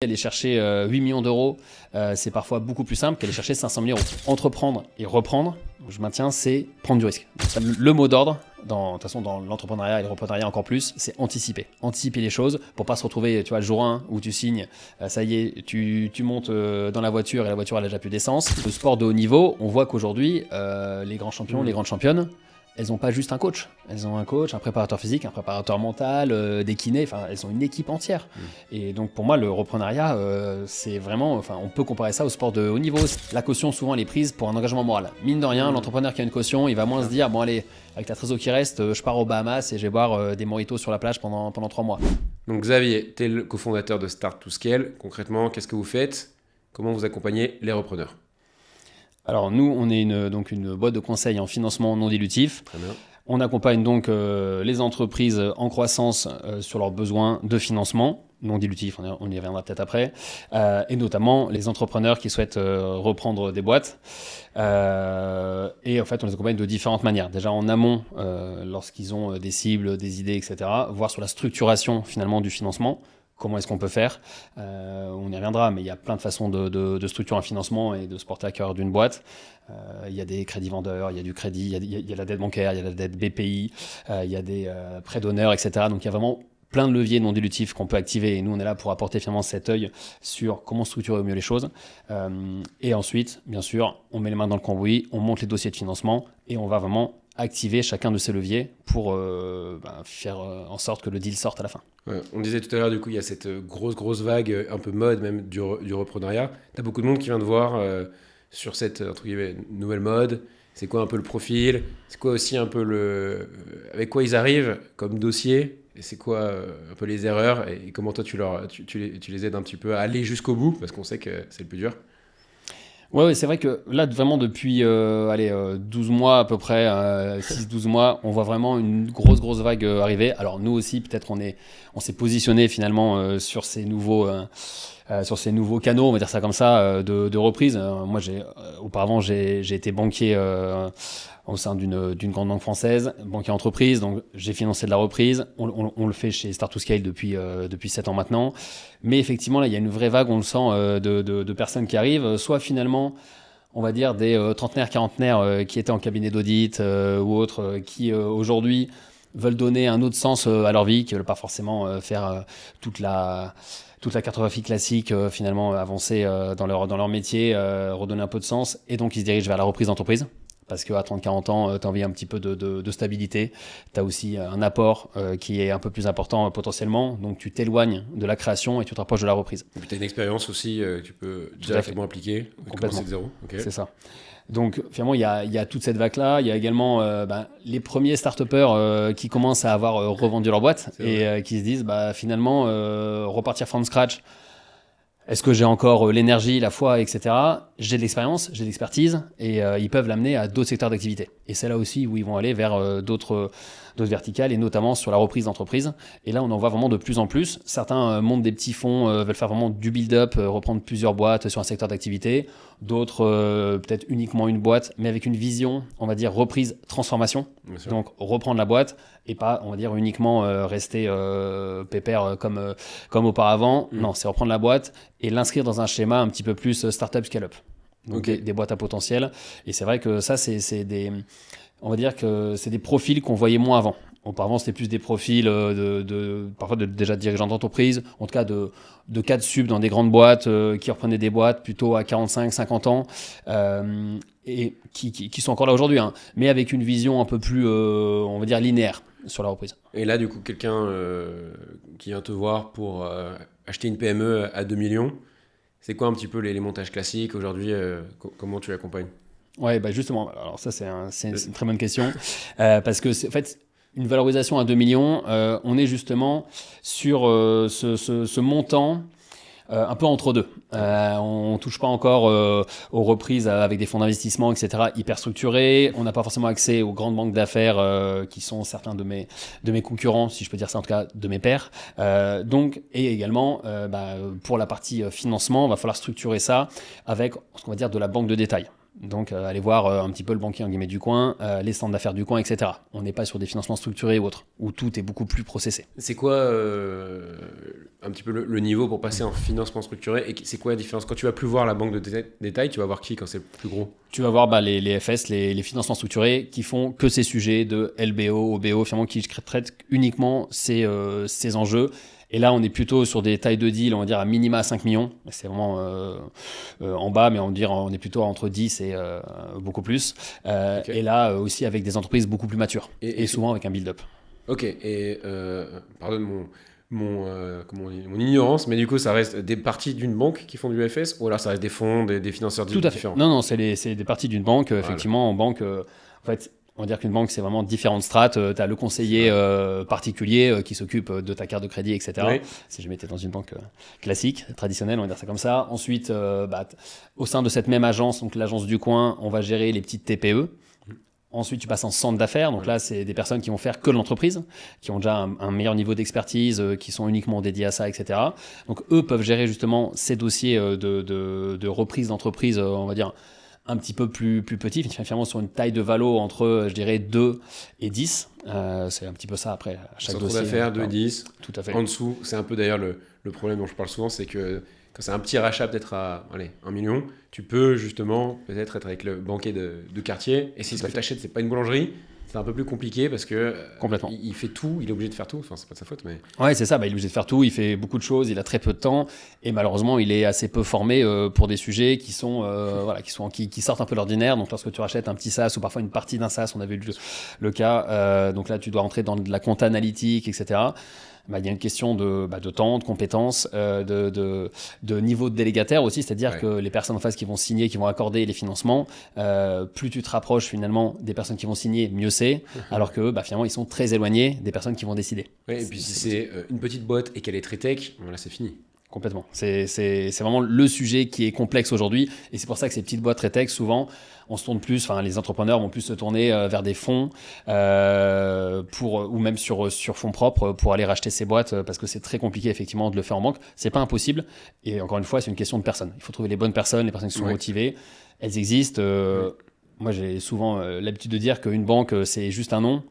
Aller chercher 8 millions d'euros, c'est parfois beaucoup plus simple qu'aller chercher 500 000 euros. Entreprendre et reprendre, je maintiens, c'est prendre du risque. Le mot d'ordre, de toute façon dans l'entrepreneuriat et le repreneuriat encore plus, c'est anticiper. Anticiper les choses pour pas se retrouver, tu vois, le jour 1 où tu signes, ça y est, tu montes dans la voiture et la voiture elle a déjà plus d'essence. Le sport de haut niveau, on voit qu'aujourd'hui, les grands champions, les grandes championnes, elles n'ont pas juste un coach. Elles ont un coach, un préparateur physique, un préparateur mental, des kinés, enfin, elles ont une équipe entière. Et donc, pour moi, le repreneuriat, c'est vraiment, enfin, on peut comparer ça au sport de haut niveau. La caution, souvent, elle est prise pour un engagement moral. Mine de rien, l'entrepreneur qui a une caution, il va moins se dire, bon, allez, avec la trésor qui reste, je pars aux Bahamas et je vais boire des mojitos sur la plage pendant 3 mois. Donc, Xavier, tu es le cofondateur de Start to Scale. Concrètement, qu'est-ce que vous faites? Comment vous accompagnez les repreneurs? Alors nous, on est donc une boîte de conseil en financement non dilutif. Très bien. On accompagne donc les entreprises en croissance sur leurs besoins de financement non dilutif, on y reviendra peut-être après, et notamment les entrepreneurs qui souhaitent reprendre des boîtes. Et en fait, on les accompagne de différentes manières. Déjà en amont, lorsqu'ils ont des cibles, des idées, etc., voir sur la structuration finalement du financement. Comment est-ce qu'on peut faire? On y reviendra, mais il y a plein de façons de structurer un financement et de se porter à cœur d'une boîte. Il y a des crédits vendeurs, il y a du crédit, il y a la dette bancaire, il y a la dette BPI, il y a des prêts d'honneur, etc. Donc il y a vraiment plein de leviers non dilutifs qu'on peut activer. Et nous, on est là pour apporter finalement cet œil sur comment structurer au mieux les choses. Et ensuite, bien sûr, on met les mains dans le cambouis, on monte les dossiers de financement et on va vraiment activer chacun de ces leviers pour faire en sorte que le deal sorte à la fin. Ouais, on disait tout à l'heure, du coup, il y a cette grosse vague, un peu mode même, du repreneuriat. Tu as beaucoup de monde qui vient te voir sur cette entre guillemets, nouvelle mode. C'est quoi un peu le profil? C'est quoi aussi un peu avec quoi ils arrivent comme dossier? Et c'est quoi un peu les erreurs? Et comment toi, tu les aides un petit peu à aller jusqu'au bout? Parce qu'on sait que c'est le plus dur. Ouais, c'est vrai que là, vraiment depuis 12 mois à peu près, 6-12 mois, on voit vraiment une grosse vague arriver. Alors nous aussi, peut-être on s'est positionné finalement sur ces nouveaux canaux, on va dire ça comme ça, de reprise. Moi, auparavant, j'ai été banquier au sein d'une grande banque française, banquier entreprise, donc j'ai financé de la reprise. On le fait chez Start to Scale depuis 7 ans maintenant. Mais effectivement, là, il y a une vraie vague, on le sent, de personnes qui arrivent, soit finalement, on va dire des trentenaires, quarantenaires qui étaient en cabinet d'audit ou autres, qui aujourd'hui veulent donner un autre sens à leur vie, qui veulent pas forcément faire toute la cartographie classique, finalement avancer dans leur métier, redonner un peu de sens, et donc ils se dirigent vers la reprise d'entreprise. Parce qu'à 30-40 ans, tu as envie un petit peu de stabilité. Tu as aussi un apport qui est un peu plus important potentiellement. Donc, tu t'éloignes de la création et tu te rapproches de la reprise. Et puis, tu as une expérience aussi que tu peux directement appliquer. Complètement. De zéro. Okay. C'est ça. Donc, finalement, il y a toute cette vague-là. Il y a également les premiers start-upers qui commencent à avoir revendu leur boîte et qui se disent, finalement, repartir from scratch. Est-ce que j'ai encore l'énergie, la foi, etc. J'ai de l'expérience, j'ai de l'expertise et ils peuvent l'amener à d'autres secteurs d'activité. Et c'est là aussi où ils vont aller vers d'autres verticales et notamment sur la reprise d'entreprise. Et là, on en voit vraiment de plus en plus. Certains montent des petits fonds, veulent faire vraiment du build-up, reprendre plusieurs boîtes sur un secteur d'activité. D'autres, peut-être uniquement une boîte, mais avec une vision, on va dire, reprise-transformation. Donc, reprendre la boîte et pas, on va dire, uniquement rester pépère comme auparavant. Non, c'est reprendre la boîte et l'inscrire dans un schéma un petit peu plus startup scale-up. Donc, des boîtes à potentiel. Et c'est vrai que ça, on va dire que c'est des profils qu'on voyait moins avant. Auparavant, c'était plus des profils parfois déjà de dirigeants d'entreprise, en tout cas de cadres sub dans des grandes boîtes qui reprenaient des boîtes plutôt à 45-50 ans et qui sont encore là aujourd'hui, hein, mais avec une vision un peu plus, on va dire, linéaire sur la reprise. Et là, du coup, quelqu'un qui vient te voir pour acheter une PME à 2 millions, c'est quoi un petit peu les montages classiques aujourd'hui? Comment tu l'accompagnes? Ouais, justement, alors ça, c'est une très bonne question parce que, en fait, une valorisation à 2 millions, on est justement sur ce montant un peu entre deux. On ne touche pas encore aux reprises avec des fonds d'investissement, etc., hyper structurés. On n'a pas forcément accès aux grandes banques d'affaires qui sont certains de mes concurrents, si je peux dire ça, en tout cas de mes pairs. Et également, pour la partie financement, il va falloir structurer ça avec ce qu'on va dire de la banque de détail. Donc, aller voir un petit peu le banquier en guillemets du coin, les centres d'affaires du coin, etc. On n'est pas sur des financements structurés ou autres, où tout est beaucoup plus processé. C'est quoi un petit peu le niveau pour passer en financement structuré et c'est quoi la différence? Quand tu vas plus voir la banque de détail, tu vas voir qui quand c'est plus gros? Tu vas voir les FS, les financements structurés, qui font que ces sujets de LBO, OBO, finalement, qui traitent uniquement ces enjeux. Et là, on est plutôt sur des tailles de deal, on va dire à minima 5 millions. C'est vraiment en bas, mais on est plutôt entre 10 et beaucoup plus. Okay. Et là, aussi avec des entreprises beaucoup plus matures. Et souvent avec un build-up. Ok, et pardonne mon ignorance, mais du coup, ça reste des parties d'une banque qui font du FS ou alors ça reste des fonds, des financeurs différents? Tout à fait. Non, c'est des parties d'une banque. Effectivement, en banque, en fait, on va dire qu'une banque, c'est vraiment différentes strates. Tu as le conseiller particulier qui s'occupe de ta carte de crédit, etc. Oui. Si jamais tu es dans une banque classique, traditionnelle, on va dire ça comme ça. Ensuite, au sein de cette même agence, donc l'agence du coin, on va gérer les petites TPE. Ensuite, tu passes en centre d'affaires. Donc là, c'est des personnes qui vont faire que l'entreprise, qui ont déjà un meilleur niveau d'expertise, qui sont uniquement dédiés à ça, etc. Donc eux peuvent gérer justement ces dossiers de reprise d'entreprise, on va dire, un petit peu plus petit, finalement sur une taille de valo entre, je dirais, 2 et 10. C'est un petit peu ça après, à chaque dossier. Centre d'affaires, 2 et 10. Tout à fait. En dessous, c'est un peu d'ailleurs le problème dont je parle souvent, c'est que quand c'est un petit rachat peut-être à 1 million, tu peux justement peut-être être avec le banquier de quartier. Et si ce que tu achètes, c'est pas une boulangerie, c'est un peu plus compliqué parce que il fait tout, il est obligé de faire tout. Enfin, c'est pas de sa faute, mais... Ouais, c'est ça. Il est obligé de faire tout. Il fait beaucoup de choses. Il a très peu de temps. Et malheureusement, il est assez peu formé pour des sujets qui sortent un peu de l'ordinaire. Donc, lorsque tu rachètes un petit SaaS ou parfois une partie d'un SaaS, on avait le cas. Donc là, tu dois rentrer dans de la compta analytique, etc. Il y a une question de temps, de compétences, de niveau de délégataire aussi, c'est-à-dire que les personnes en face qui vont signer, qui vont accorder les financements, plus tu te rapproches finalement des personnes qui vont signer, mieux c'est, alors que finalement ils sont très éloignés des personnes qui vont décider. Ouais, et puis si c'est une petite boîte et qu'elle est très tech, là c'est fini. Complètement. C'est vraiment le sujet qui est complexe aujourd'hui. Et c'est pour ça que ces petites boîtes très tech, souvent, on se tourne plus, les entrepreneurs vont plus se tourner vers des fonds ou même sur fonds propres pour aller racheter ces boîtes parce que c'est très compliqué effectivement de le faire en banque. C'est pas impossible. Et encore une fois, c'est une question de personnes. Il faut trouver les bonnes personnes, les personnes qui sont motivées. Elles existent. Moi, j'ai souvent l'habitude de dire qu'une banque, c'est juste un nom.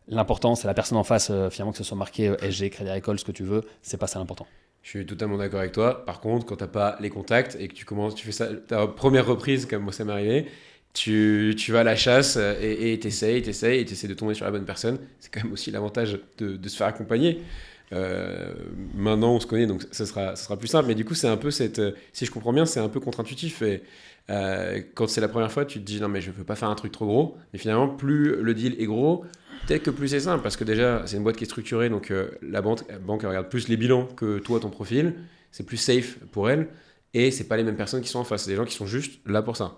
L'important, c'est la personne en face, finalement, que ce soit marqué SG, Crédit Agricole, ce que tu veux. C'est pas ça l'important. Je suis totalement d'accord avec toi. Par contre, quand tu n'as pas les contacts et que tu fais ça, ta première reprise, comme moi ça m'est arrivé, tu vas à la chasse et t'essayes de tomber sur la bonne personne. C'est quand même aussi l'avantage de se faire accompagner. Maintenant, on se connaît, donc ça sera plus simple. Mais du coup, c'est un peu si je comprends bien, c'est un peu contre-intuitif. Et quand c'est la première fois, tu te dis non, mais je ne peux pas faire un truc trop gros. Mais finalement, plus le deal est gros, peut-être que plus c'est simple, parce que déjà, c'est une boîte qui est structurée, donc la banque regarde plus les bilans que toi, ton profil. C'est plus safe pour elle. Et c'est pas les mêmes personnes qui sont en face. C'est des gens qui sont juste là pour ça.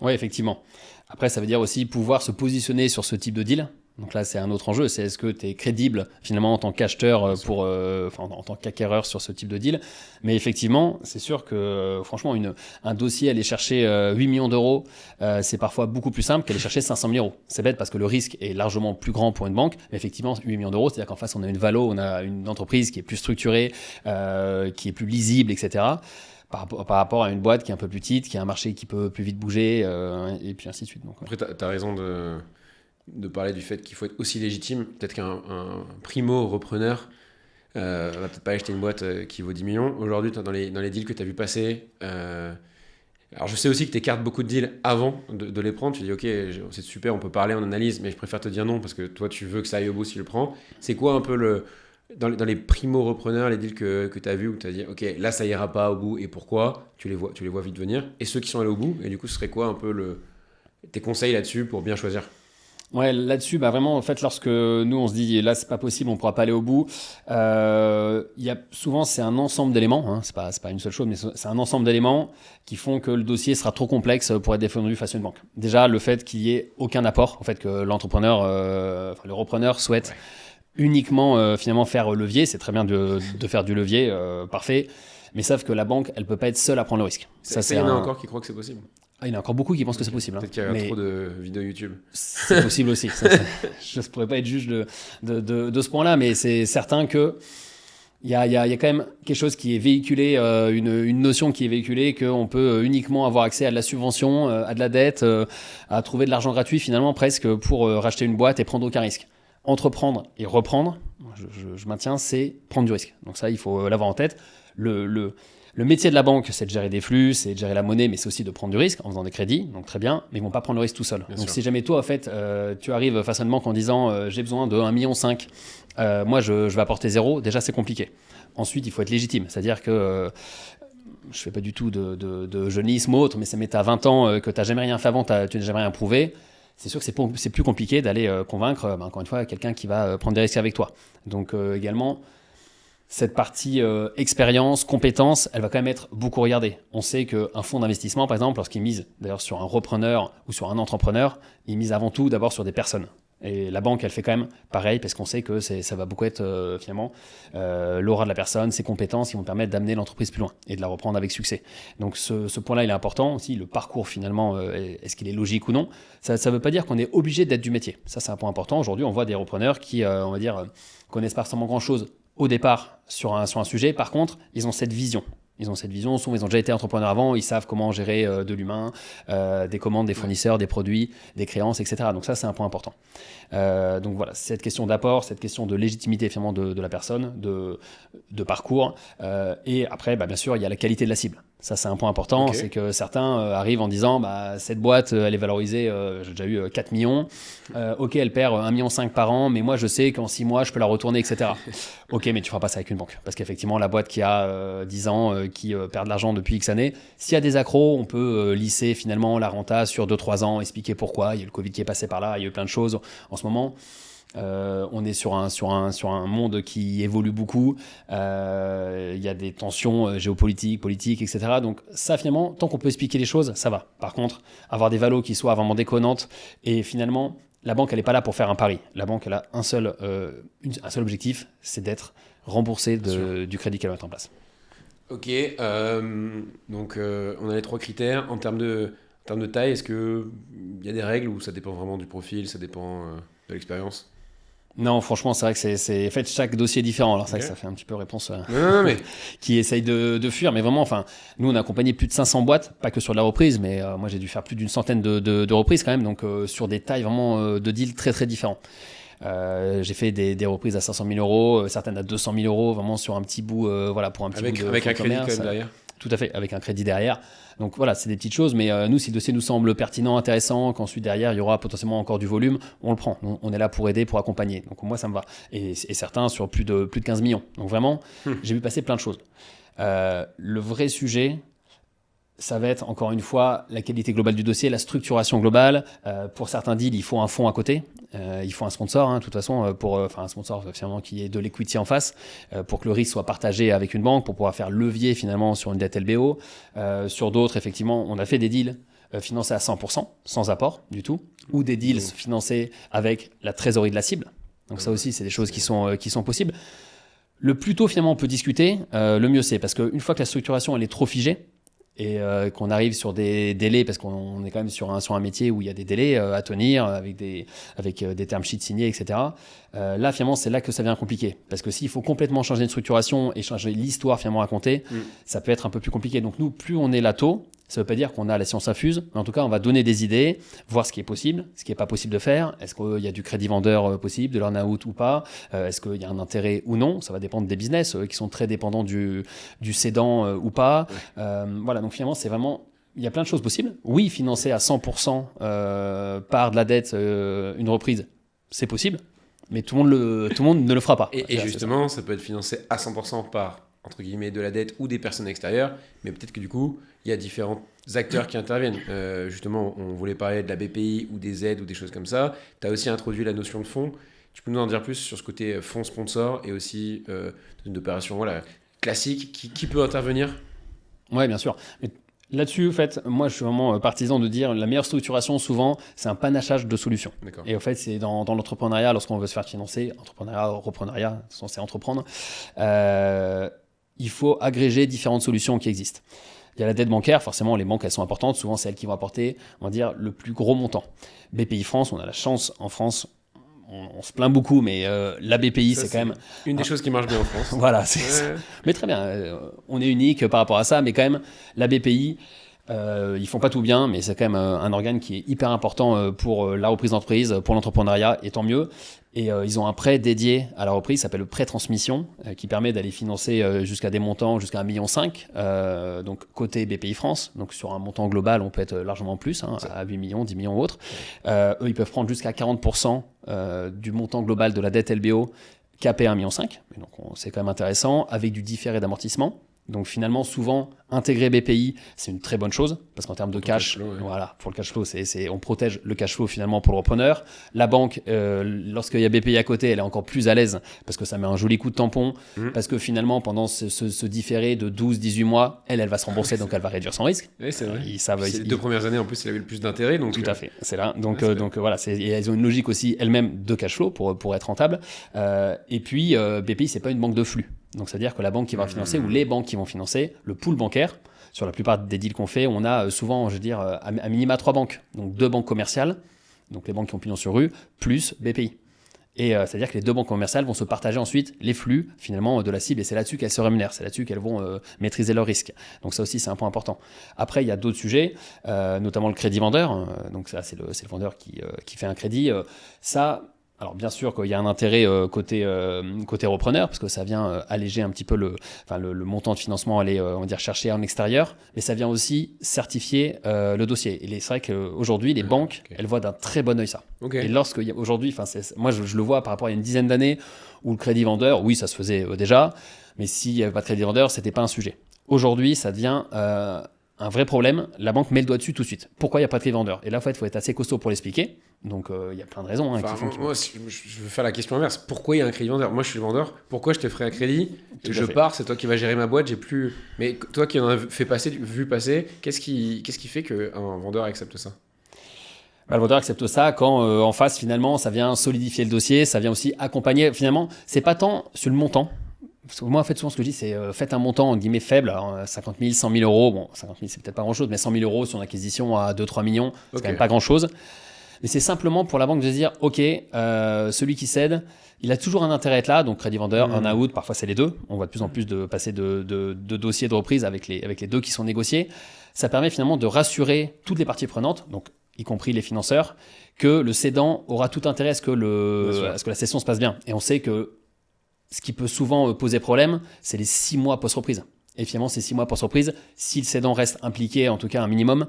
Oui, effectivement. Après, ça veut dire aussi pouvoir se positionner sur ce type de deal. Donc là, c'est un autre enjeu. C'est est-ce que tu es crédible finalement en tant qu'acheteur en tant qu'acquéreur sur ce type de deal. Mais effectivement, c'est sûr que franchement, un dossier, aller chercher 8 millions d'euros, c'est parfois beaucoup plus simple qu'aller chercher 500 000 euros. C'est bête parce que le risque est largement plus grand pour une banque. Mais effectivement, 8 millions d'euros, c'est-à-dire qu'en face, on a une valo, on a une entreprise qui est plus structurée, qui est plus lisible, etc. Par rapport à une boîte qui est un peu plus petite, qui a un marché qui peut plus vite bouger, et puis ainsi de suite. Donc, Après, tu as raison de parler du fait qu'il faut être aussi légitime. Peut-être qu'un primo-repreneur va peut-être pas acheter une boîte qui vaut 10 millions. Aujourd'hui, dans les deals que tu as vu passer, alors je sais aussi que tu écartes beaucoup de deals avant de les prendre. Tu dis, ok, c'est super, on peut parler, on analyse, mais je préfère te dire non parce que toi, tu veux que ça aille au bout si tu le prends. C'est quoi un peu dans les primo-repreneurs, les deals que tu as vus où tu as dit, ok, là, ça ira pas au bout et pourquoi? Tu les vois vite venir. Et ceux qui sont allés au bout, et du coup, ce serait quoi un peu tes conseils là-dessus pour bien choisir? Ouais, là-dessus, vraiment, en fait, lorsque nous, on se dit, là, c'est pas possible, on pourra pas aller au bout, souvent, c'est un ensemble d'éléments, hein, c'est pas une seule chose, mais c'est un ensemble d'éléments qui font que le dossier sera trop complexe pour être défendu face à une banque. Déjà, le fait qu'il y ait aucun apport, en fait, que l'entrepreneur, le repreneur souhaite uniquement, finalement, faire levier, c'est très bien de faire du levier, parfait, mais savent que la banque, elle peut pas être seule à prendre le risque. Il y en a encore qui croient que c'est possible. Il y en a encore beaucoup qui pensent que c'est possible. Peut-être qu'il y a trop de vidéos YouTube. C'est possible aussi. Je ne pourrais pas être juge de ce point-là, mais c'est certain que Il y a quand même quelque chose qui est véhiculé, une notion qui est véhiculée qu'on peut uniquement avoir accès à de la subvention, à de la dette, à trouver de l'argent gratuit finalement presque pour racheter une boîte et prendre aucun risque. Entreprendre et reprendre, je maintiens, c'est prendre du risque. Donc ça, il faut l'avoir en tête. Le métier de la banque, c'est de gérer des flux, c'est de gérer la monnaie, mais c'est aussi de prendre du risque en faisant des crédits, donc très bien, mais ils vont pas prendre le risque tout seul. Bien donc sûr. si jamais toi, en fait, tu arrives face à une banque en disant j'ai besoin de 1,5 million, moi je vais apporter 0, déjà c'est compliqué. Ensuite, il faut être légitime, c'est-à-dire que je fais pas du tout de jeunisme ou autre, mais ça met à 20 ans que tu n'as jamais rien fait avant, tu n'as jamais rien prouvé. C'est sûr que c'est plus compliqué d'aller convaincre, encore une fois, quelqu'un qui va prendre des risques avec toi. Donc également, cette partie expérience, compétence, elle va quand même être beaucoup regardée. On sait qu'un fonds d'investissement, par exemple, lorsqu'il mise d'ailleurs sur un repreneur ou sur un entrepreneur, il mise avant tout d'abord sur des personnes. Et la banque, elle fait quand même pareil parce qu'on sait que ça va beaucoup être finalement l'aura de la personne, ses compétences qui vont permettre d'amener l'entreprise plus loin et de la reprendre avec succès. Donc ce point-là, il est important aussi. Le parcours finalement, est-ce qu'il est logique ou non? Ça ne veut pas dire qu'on est obligé d'être du métier. Ça, c'est un point important. Aujourd'hui, on voit des repreneurs qui, on va dire, connaissent pas forcément grand-chose au départ sur un sujet. Par contre, ils ont cette vision. Souvent ils ont déjà été entrepreneurs avant, ils savent comment gérer de l'humain, des commandes, des fournisseurs, des produits, des créances, etc. Donc ça, c'est un point important. Donc voilà, cette question d'apport, cette question de légitimité finalement de la personne, de parcours. Et après, bien sûr, il y a la qualité de la cible. Ça, c'est un point important, Ok. c'est que certains arrivent en disant cette boîte, elle est valorisée, j'ai déjà eu 4 millions. Ok, elle perd 1,5 million par an, mais moi, je sais qu'en 6 mois, je peux la retourner, etc. Ok, mais tu feras pas ça avec une banque. Parce qu'effectivement, la boîte qui a 10 ans, qui perd de l'argent depuis X années, s'il y a des accros, on peut lisser finalement la renta sur 2-3 ans, expliquer pourquoi. Il y a eu le Covid qui est passé par là, il y a eu plein de choses en ce moment. On est sur un monde qui évolue beaucoup. Il y a des tensions géopolitiques, politiques, etc. Donc ça, finalement, tant qu'on peut expliquer les choses, ça va. Par contre, avoir des valos qui soient vraiment déconnantes et finalement, la banque, elle n'est pas là pour faire un pari. La banque, elle a un seul objectif, c'est d'être remboursée du crédit qu'elle va mettre en place. Ok, donc on a les 3 critères. En termes de taille, est-ce qu'il y a des règles ou ça dépend vraiment du profil, ça dépend de l'expérience? Non, franchement, c'est vrai que en fait, chaque dossier est différent. Alors, c'est vrai Ok. que ça fait un petit peu réponse Non, mais qui essaye de fuir. Mais vraiment, enfin, nous, on a accompagné plus de 500 boîtes, pas que sur de la reprise, mais moi, j'ai dû faire plus d'une centaine de reprises quand même. Donc, sur des tailles vraiment de deals très, très différents. J'ai fait des reprises à 500 000 euros, certaines à 200 000 euros, vraiment sur un petit bout, voilà, pour un petit bout de avec fonds un de crédit quand commerce. même derrière. Tout à fait, avec un crédit derrière. Donc voilà, c'est des petites choses, mais nous, si le dossier nous semble pertinent, intéressant, qu'ensuite derrière, il y aura potentiellement encore du volume, on le prend. On est là pour aider, pour accompagner. Donc moi, ça me va. Et certains sur plus de 15 millions. Donc vraiment, j'ai vu passer plein de choses. Le vrai sujet, ça va être encore une fois la qualité globale du dossier, la structuration globale. Pour certains deals, il faut un fonds à côté. Il faut un sponsor, de toute façon, un sponsor finalement qui ait de l'equity en face, pour que le risque soit partagé avec une banque, pour pouvoir faire levier finalement sur une dette LBO. Sur d'autres, effectivement, on a fait des deals financés à 100%, sans apport du tout, ou des deals financés avec la trésorerie de la cible. Donc ça aussi, c'est des choses qui sont possibles. Le plus tôt finalement on peut discuter, le mieux c'est, parce qu'une fois que la structuration elle est trop figée, et qu'on arrive sur des délais, parce qu'on est quand même sur un métier où il y a des délais à tenir, avec des term sheets signés, etc. Là, finalement, c'est là que ça devient compliqué. Parce que s'il faut complètement changer de structuration et changer l'histoire finalement racontée, ça peut être un peu plus compliqué. Donc nous, plus on est là tôt, ça ne veut pas dire qu'on a la science infuse, mais en tout cas, on va donner des idées, voir ce qui est possible, ce qui n'est pas possible de faire. Est-ce qu'il y a du crédit vendeur possible, de l'earn-out ou pas? Est-ce qu'il y a un intérêt ou non? Ça va dépendre des business qui sont très dépendants du cédant ou pas. Voilà, donc finalement, c'est vraiment... Il y a plein de choses possibles. Oui, financer à 100% par de la dette une reprise, c'est possible, mais tout le monde ne le fera pas. Et justement, ça peut être financé à 100% par, entre guillemets, de la dette ou des personnes extérieures, mais peut-être que du coup, il y a différents acteurs qui interviennent. Justement, on voulait parler de la BPI ou des aides ou des choses comme ça. Tu as aussi introduit la notion de fonds. Tu peux nous en dire plus sur ce côté fonds sponsor et aussi une opération classique qui peut intervenir? Oui, bien sûr. Mais là-dessus, en fait, moi, je suis vraiment partisan de dire la meilleure structuration, souvent, c'est un panachage de solutions. D'accord. Et en fait, c'est dans l'entrepreneuriat, lorsqu'on veut se faire financer, reprenariat, censé entreprendre, il faut agréger différentes solutions qui existent. Il y a la dette bancaire, forcément, les banques, elles sont importantes. Souvent, c'est elles qui vont apporter, on va dire, le plus gros montant. BPI France, on a la chance en France, on se plaint beaucoup, mais la BPI, Ça, c'est quand même... une des choses qui marche bien en France. Voilà, Ouais. mais très bien, on est unique par rapport à ça, mais quand même, la BPI, ils font pas tout bien, mais c'est quand même un organe qui est hyper important pour la reprise d'entreprise, pour l'entrepreneuriat, et tant mieux. Et ils ont un prêt dédié à la reprise, qui s'appelle le prêt transmission, qui permet d'aller financer jusqu'à des montants, jusqu'à 1,5 million, donc côté BPI France. Donc sur un montant global, on peut être largement plus, à 8 millions, 10 millions ou autre. Eux, ils peuvent prendre jusqu'à 40% du montant global de la dette LBO capé à 1,5 million. Donc c'est quand même intéressant, avec du différé d'amortissement. Donc finalement, souvent, intégrer BPI, c'est une très bonne chose, parce qu'en termes de cash flow, ouais. voilà, pour le cash flow, on protège le cash flow finalement pour le repreneur. La banque, lorsqu'il y a BPI à côté, elle est encore plus à l'aise, parce que ça met un joli coup de tampon, parce que finalement, pendant ce différé de 12-18 mois, elle va se rembourser, donc elle va réduire son risque. Oui, c'est vrai. Les 2 premières années, en plus, il avait le plus d'intérêt. Donc, tout à fait, c'est là. Donc voilà, et elles ont une logique aussi elles-mêmes de cash flow pour être rentable. Et puis, BPI, c'est pas une banque de flux. Donc, c'est-à-dire que la banque qui va financer, ou les banques qui vont financer, le pool bancaire, sur la plupart des deals qu'on fait, on a souvent, je veux dire, à minima 3 banques. Donc 2 banques commerciales, donc les banques qui ont pignon sur rue, plus BPI. Et c'est-à-dire que les 2 banques commerciales vont se partager ensuite les flux finalement de la cible, et c'est là-dessus qu'elles se rémunèrent, c'est là-dessus qu'elles vont maîtriser leurs risques. Donc ça aussi, c'est un point important. Après, il y a d'autres sujets, notamment le crédit vendeur. Donc ça, c'est le vendeur qui fait un crédit. Alors bien sûr qu'il y a un intérêt côté repreneur, parce que ça vient alléger un petit peu le montant de financement, aller on va dire chercher en extérieur, mais ça vient aussi certifier le dossier. Et c'est vrai qu'aujourd'hui, les banques, elles voient d'un très bon œil ça. Et aujourd'hui, moi je le vois par rapport à une dizaine d'années où le crédit vendeur, oui, ça se faisait déjà, mais s'il n'y avait pas de crédit vendeur, c'était pas un sujet. Aujourd'hui, ça devient un vrai problème, la banque met le doigt dessus tout de suite. Pourquoi il n'y a pas de crédit vendeur? Et là, en fait, il faut être assez costaud pour l'expliquer. Donc, il y a plein de raisons. Moi, je veux faire la question inverse. Pourquoi il y a un crédit vendeur? Moi, je suis le vendeur. Pourquoi je te ferai un crédit? Je pars, c'est toi qui vas gérer ma boîte. J'ai plus. Mais toi qui en as vu passer, qu'est-ce qui fait qu'un vendeur accepte ça? Le vendeur accepte ça quand, en face, finalement, ça vient solidifier le dossier, ça vient aussi accompagner. Finalement, c'est pas tant sur le montant. Parce que moi, en fait, souvent, ce que je dis, c'est faites un montant, en guillemets, faible. Alors, 50 000, 100 000 euros. Bon, 50 000, c'est peut-être pas grand-chose, mais 100 000 euros sur une acquisition à 2-3 millions, c'est quand même pas grand-chose. Mais c'est simplement pour la banque de se dire, OK, celui qui cède, il a toujours un intérêt à être là. Donc, crédit vendeur, earn-out, parfois c'est les deux. On voit de plus en plus de passer de dossiers de reprise avec les 2 qui sont négociés. Ça permet finalement de rassurer toutes les parties prenantes, donc y compris les financeurs, que le cédant aura tout intérêt à ce que la cession se passe bien. Et on sait que ce qui peut souvent poser problème, c'est les 6 mois post-reprise. Et finalement, ces 6 mois post-reprise, si le cédant reste impliqué, en tout cas un minimum,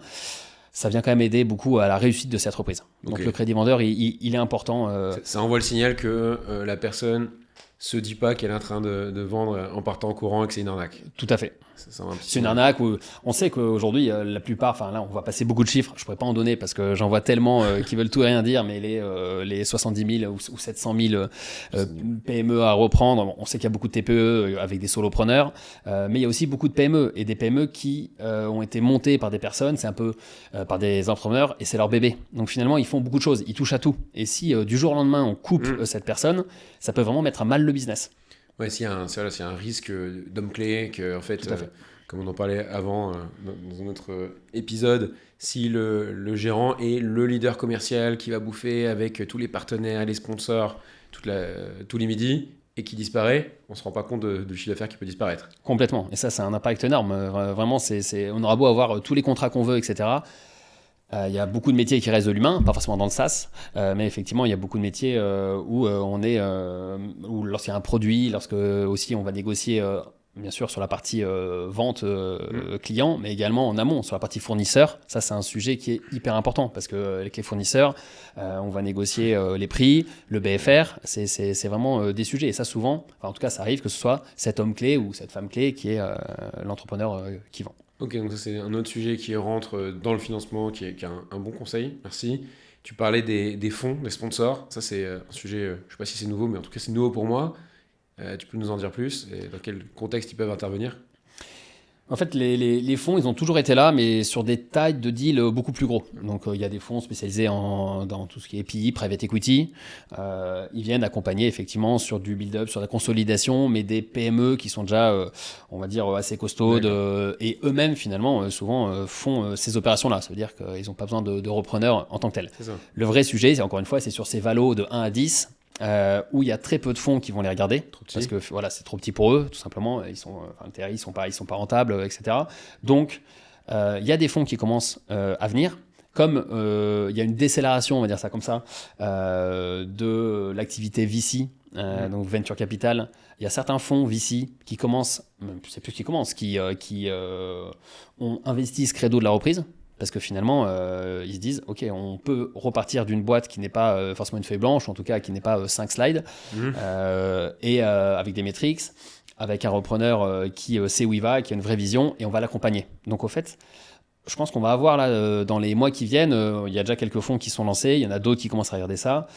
ça vient quand même aider beaucoup à la réussite de cette reprise. Donc le crédit vendeur, il est important. Ça envoie le signal que la personne se dit pas qu'elle est en train de vendre en partant en courant et que c'est une arnaque. Tout à fait. C'est une arnaque où on sait qu'aujourd'hui, la plupart, enfin là, on va passer beaucoup de chiffres. Je pourrais pas en donner parce que j'en vois tellement qui veulent tout et rien dire, mais les 70 000 ou 700 000 PME à reprendre, on sait qu'il y a beaucoup de TPE avec des solopreneurs, mais il y a aussi beaucoup de PME et des PME qui ont été montées par des personnes, c'est un peu par des entrepreneurs et c'est leur bébé. Donc finalement, ils font beaucoup de choses, ils touchent à tout. Et si du jour au lendemain, on coupe cette personne, ça peut vraiment mettre à mal le business. Ouais, s'il y a un risque d'homme clé, que, en fait, comme on en parlait avant dans un autre épisode, si le gérant est le leader commercial qui va bouffer avec tous les partenaires, les sponsors, tous les midis, et qui disparaît, on ne se rend pas compte du chiffre d'affaires qui peut disparaître. Complètement. Et ça a un impact énorme. Vraiment, on aura beau avoir tous les contrats qu'on veut, etc. Il y a beaucoup de métiers qui restent de l'humain, pas forcément dans le SaaS, mais effectivement, il y a beaucoup de métiers où lorsqu'il y a un produit, lorsque aussi on va négocier, bien sûr, sur la partie vente client, mais également en amont, sur la partie fournisseur. Ça, c'est un sujet qui est hyper important parce qu'avec les fournisseurs, on va négocier les prix, le BFR, c'est vraiment des sujets. Et ça, souvent, en tout cas, ça arrive que ce soit cet homme clé ou cette femme clé qui est l'entrepreneur qui vend. Ok, donc ça c'est un autre sujet qui rentre dans le financement, qui est un bon conseil, merci. Tu parlais des fonds, des sponsors, ça c'est un sujet, je ne sais pas si c'est nouveau, mais en tout cas c'est nouveau pour moi. Tu peux nous en dire plus et dans quel contexte ils peuvent intervenir? En fait, les fonds, ils ont toujours été là, mais sur des tailles de deals beaucoup plus gros. Donc, il y a des fonds spécialisés dans tout ce qui est PI, private equity. Ils viennent accompagner effectivement sur du build-up, sur la consolidation, mais des PME qui sont déjà, on va dire, assez costaudes. Et eux-mêmes, finalement, souvent font ces opérations-là. Ça veut dire qu'ils n'ont pas besoin de repreneurs en tant que tels. Le vrai sujet, c'est encore une fois, c'est sur ces valos de 1 à 10. Où il y a très peu de fonds qui vont les regarder parce que voilà, c'est trop petit pour eux, tout simplement. Ils sont pas rentables, etc. Donc, il y a des fonds qui commencent à venir. Comme il y a une décélération, on va dire ça comme ça, de l'activité VC, donc Venture Capital, il y a certains fonds VC qui commencent, je ne sais plus qui commencent, qui ont investi ce credo de la reprise. Parce que finalement, ils se disent, OK, on peut repartir d'une boîte qui n'est pas forcément une feuille blanche, en tout cas qui n'est pas 5 slides, et avec des metrics, avec un repreneur qui sait où il va, qui a une vraie vision, et on va l'accompagner. Donc au fait, je pense qu'on va avoir là, dans les mois qui viennent, il y a déjà quelques fonds qui sont lancés, il y en a d'autres qui commencent à regarder ça,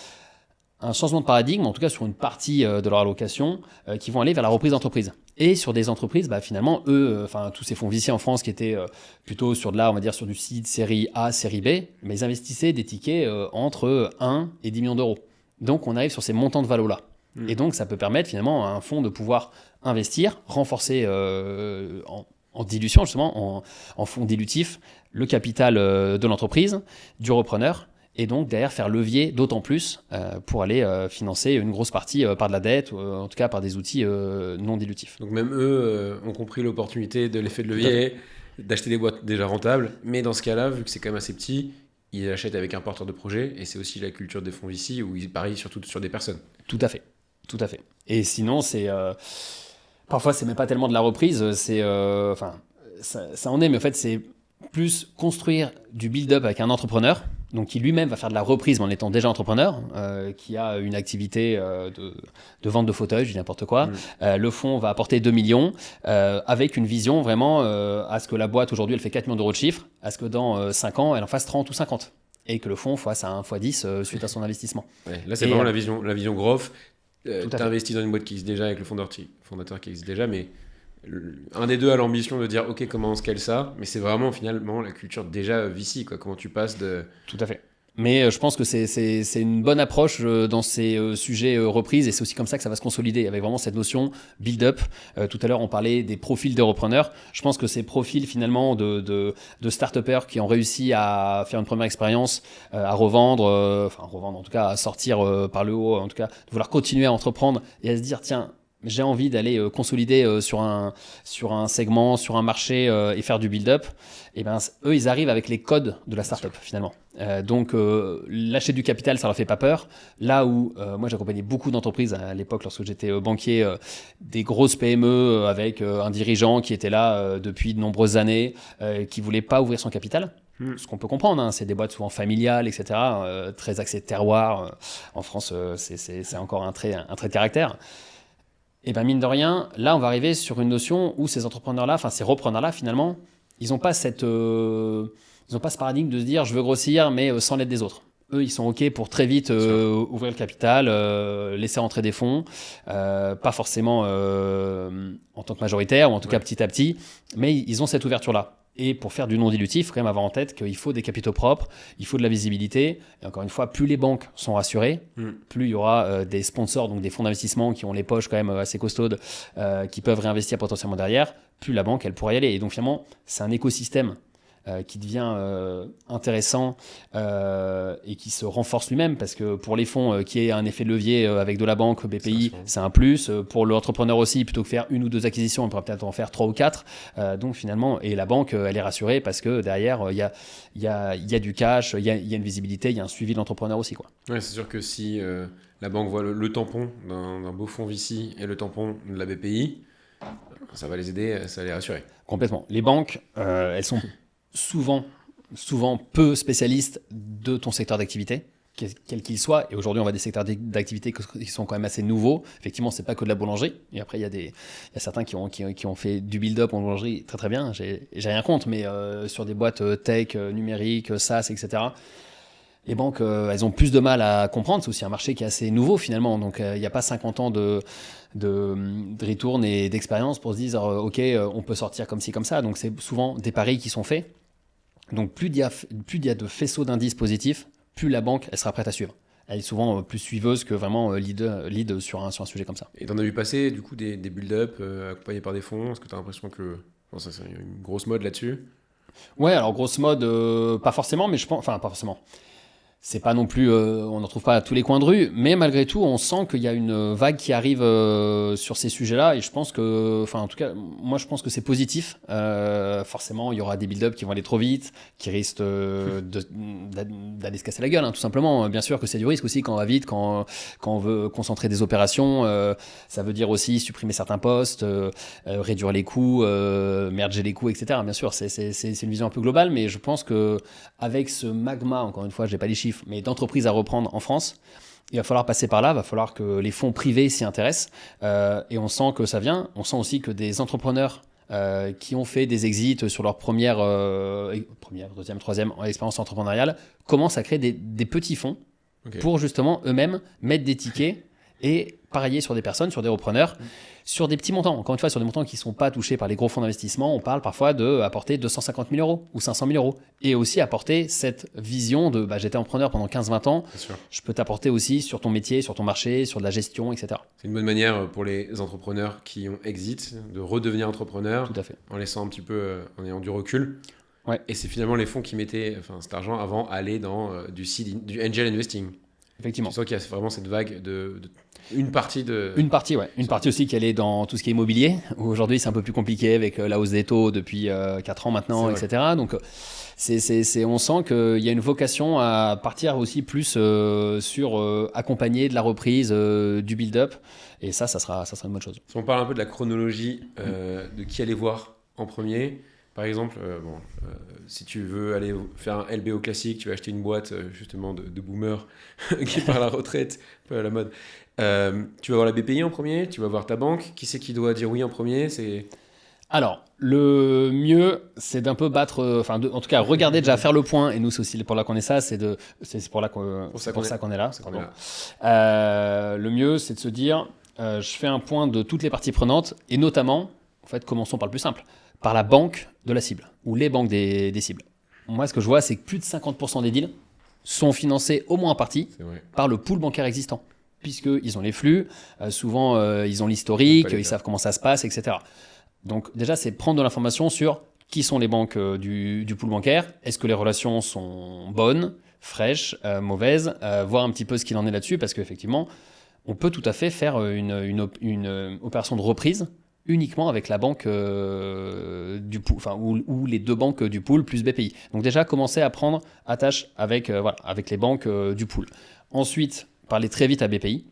un changement de paradigme, en tout cas sur une partie de leur allocation, qui vont aller vers la reprise d'entreprise. Et sur des entreprises, finalement, eux, tous ces fonds VC en France qui étaient plutôt sur de là, on va dire sur du seed, série A, série B, mais ils investissaient des tickets entre 1 et 10 millions d'euros. Donc on arrive sur ces montants de valo-là. Et donc ça peut permettre finalement à un fonds de pouvoir investir, renforcer en dilution, justement, en fonds dilutifs, le capital de l'entreprise, du repreneur, et donc derrière faire levier d'autant plus pour aller financer une grosse partie par de la dette, ou en tout cas par des outils non dilutifs. Donc même eux ont compris l'opportunité de l'effet de levier, d'acheter des boîtes déjà rentables, mais dans ce cas-là, vu que c'est quand même assez petit, ils achètent avec un porteur de projet, et c'est aussi la culture des fonds VC où ils parient surtout sur des personnes. Tout à fait. Et sinon, c'est parfois c'est même pas tellement de la reprise, c'est ça en est, mais en fait c'est plus construire du build-up avec un entrepreneur, donc qui lui-même va faire de la reprise mais en étant déjà entrepreneur, qui a une activité de vente de fauteuils, je dis n'importe quoi. Le fonds va apporter 2 millions avec une vision vraiment à ce que la boîte aujourd'hui elle fait 4 millions d'euros de chiffre, à ce que dans 5 ans elle en fasse 30 ou 50 et que le fonds fasse un x10 suite à son investissement. Ouais, là c'est vraiment la vision Growth. Tu investis dans une boîte qui existe déjà avec le fondateur qui existe déjà, mais un des deux a l'ambition de dire ok, comment on scale ça, mais c'est vraiment finalement la culture déjà VC, quoi. Comment tu passes de... Tout à fait. Mais je pense que c'est une bonne approche dans ces sujets reprises, et c'est aussi comme ça que ça va se consolider, avec vraiment cette notion build-up. Tout à l'heure, on parlait des profils de repreneurs. Je pense que ces profils finalement de start-upers qui ont réussi à faire une première expérience, à revendre en tout cas à sortir par le haut, en tout cas de vouloir continuer à entreprendre et à se dire tiens, j'ai envie d'aller consolider sur un segment, sur un marché et faire du build-up, et ben eux ils arrivent avec les codes de la startup finalement. Donc lâcher du capital, ça leur fait pas peur. Là où moi j'accompagnais beaucoup d'entreprises à l'époque lorsque j'étais banquier, des grosses PME avec un dirigeant qui était là depuis de nombreuses années, qui voulait pas ouvrir son capital. Ce qu'on peut comprendre, hein, c'est des boîtes souvent familiales, etc., très axées terroir. En France, c'est encore un trait de caractère. Et bien mine de rien, là on va arriver sur une notion où ces entrepreneurs-là, ces repreneurs-là finalement, ils n'ont pas ce paradigme de se dire je veux grossir mais sans l'aide des autres. Eux ils sont ok pour très vite ouvrir le capital, laisser rentrer des fonds, pas forcément en tant que majoritaire ou en tout cas petit à petit, mais ils ont cette ouverture-là. Et pour faire du non-dilutif, il faut quand même avoir en tête qu'il faut des capitaux propres, il faut de la visibilité. Et encore une fois, plus les banques sont rassurées, plus il y aura des sponsors, donc des fonds d'investissement qui ont les poches quand même assez costaudes, qui peuvent réinvestir potentiellement derrière, plus la banque, elle pourra y aller. Et donc finalement, c'est un écosystème qui devient intéressant et qui se renforce lui-même, parce que pour les fonds qui aient un effet de levier avec de la banque, BPI, c'est un plus. Pour l'entrepreneur aussi, plutôt que faire 1 ou 2 acquisitions, on pourrait peut-être en faire 3 ou 4. Donc finalement, et la banque, elle est rassurée parce que derrière, il y a du cash, il y a une visibilité, il y a un suivi de l'entrepreneur aussi, quoi. Ouais, c'est sûr que si la banque voit le tampon d'un beau fonds VC et le tampon de la BPI, ça va les aider, ça va les rassurer. Complètement. Les banques, elles sont souvent peu spécialistes de ton secteur d'activité, quel qu'il soit. Et aujourd'hui, on va des secteurs d'activité qui sont quand même assez nouveaux. Effectivement, c'est pas que de la boulangerie. Et après, il y a certains qui ont fait du build-up en boulangerie très très bien. J'ai rien contre, mais sur des boîtes tech, numériques, SaaS, etc., Les banques, elles ont plus de mal à comprendre. C'est aussi un marché qui est assez nouveau finalement. Donc, il n'y a pas 50 ans de retourne et d'expérience pour se dire, OK, on peut sortir comme ci, comme ça. Donc, c'est souvent des paris qui sont faits. Donc, plus il y a de faisceaux d'indices positifs, plus la banque, elle sera prête à suivre. Elle est souvent plus suiveuse que vraiment lead sur un sujet comme ça. Et t'en as vu passer, du coup, des build-up accompagnés par des fonds. Est-ce que tu as l'impression que ça, c'est une grosse mode là-dessus? Ouais, alors grosse mode, pas forcément, mais je pense, enfin pas forcément. C'est pas non plus, on n'en trouve pas à tous les coins de rue, mais malgré tout, on sent qu'il y a une vague qui arrive sur ces sujets-là, et je pense que, enfin en tout cas, moi je pense que c'est positif. Forcément, il y aura des build-up qui vont aller trop vite, qui risquent d'aller se casser la gueule, hein, tout simplement. Bien sûr que c'est du risque aussi quand on va vite, quand on veut concentrer des opérations. Ça veut dire aussi supprimer certains postes, réduire les coûts, merger les coûts, etc. Bien sûr, c'est une vision un peu globale, mais je pense que avec ce magma, encore une fois, j'ai pas les chiffres, mais d'entreprises à reprendre en France, il va falloir passer par là, il va falloir que les fonds privés s'y intéressent, et on sent que ça vient. On sent aussi que des entrepreneurs qui ont fait des exits sur leur première, deuxième, troisième expérience entrepreneuriale commencent à créer des petits fonds pour justement eux-mêmes mettre des tickets et parier sur des personnes, sur des repreneurs, sur des petits montants. Encore une fois, sur des montants qui ne sont pas touchés par les gros fonds d'investissement. On parle parfois d'apporter 250 000 euros ou 500 000 euros. Et aussi apporter cette vision de j'étais entrepreneur pendant 15-20 ans, je peux t'apporter aussi sur ton métier, sur ton marché, sur de la gestion, etc. C'est une bonne manière pour les entrepreneurs qui ont exit de redevenir entrepreneurs. Tout à fait. En laissant un petit peu, en ayant du recul. Ouais. Et c'est finalement les fonds qui mettaient cet argent avant aller dans du angel investing. Effectivement. Tu sens qu'il y a vraiment cette vague une partie de... Une partie, ouais. Une partie aussi qui allait dans tout ce qui est immobilier. Aujourd'hui, c'est un peu plus compliqué avec la hausse des taux depuis 4 ans maintenant, etc. Donc, on sent qu'il y a une vocation à partir aussi plus sur accompagner de la reprise, du build-up. Et ça sera une bonne chose. Si on parle un peu de la chronologie de qui aller voir en premier, par exemple, si tu veux aller faire un LBO classique, tu vas acheter une boîte justement de boomers qui part à la retraite, un peu à la mode. Tu vas voir la BPI en premier, tu vas voir ta banque. Qui c'est qui doit dire oui en premier? Alors, le mieux, c'est d'un peu battre, en tout cas, regarder déjà, faire le point. Et nous, c'est aussi pour là qu'on est ça, c'est pour ça qu'on est là. Le mieux, c'est de se dire, je fais un point de toutes les parties prenantes, et notamment, en fait, commençons par le plus simple, par la banque de la cible, ou les banques des cibles. Moi, ce que je vois, c'est que plus de 50% des deals sont financés au moins en partie par le pool bancaire existant, puisqu'ils ont les flux, souvent ils ont l'historique, ils savent comment ça se passe, etc. Donc déjà, c'est prendre de l'information sur qui sont les banques du pool bancaire, est-ce que les relations sont bonnes, fraîches, mauvaises, voir un petit peu ce qu'il en est là-dessus, parce qu'effectivement, on peut tout à fait faire une opération de reprise uniquement avec la banque du pool, ou les deux banques du pool plus BPI. Donc déjà, commencer à prendre attache avec les banques du pool. Ensuite, parler très vite à BPI.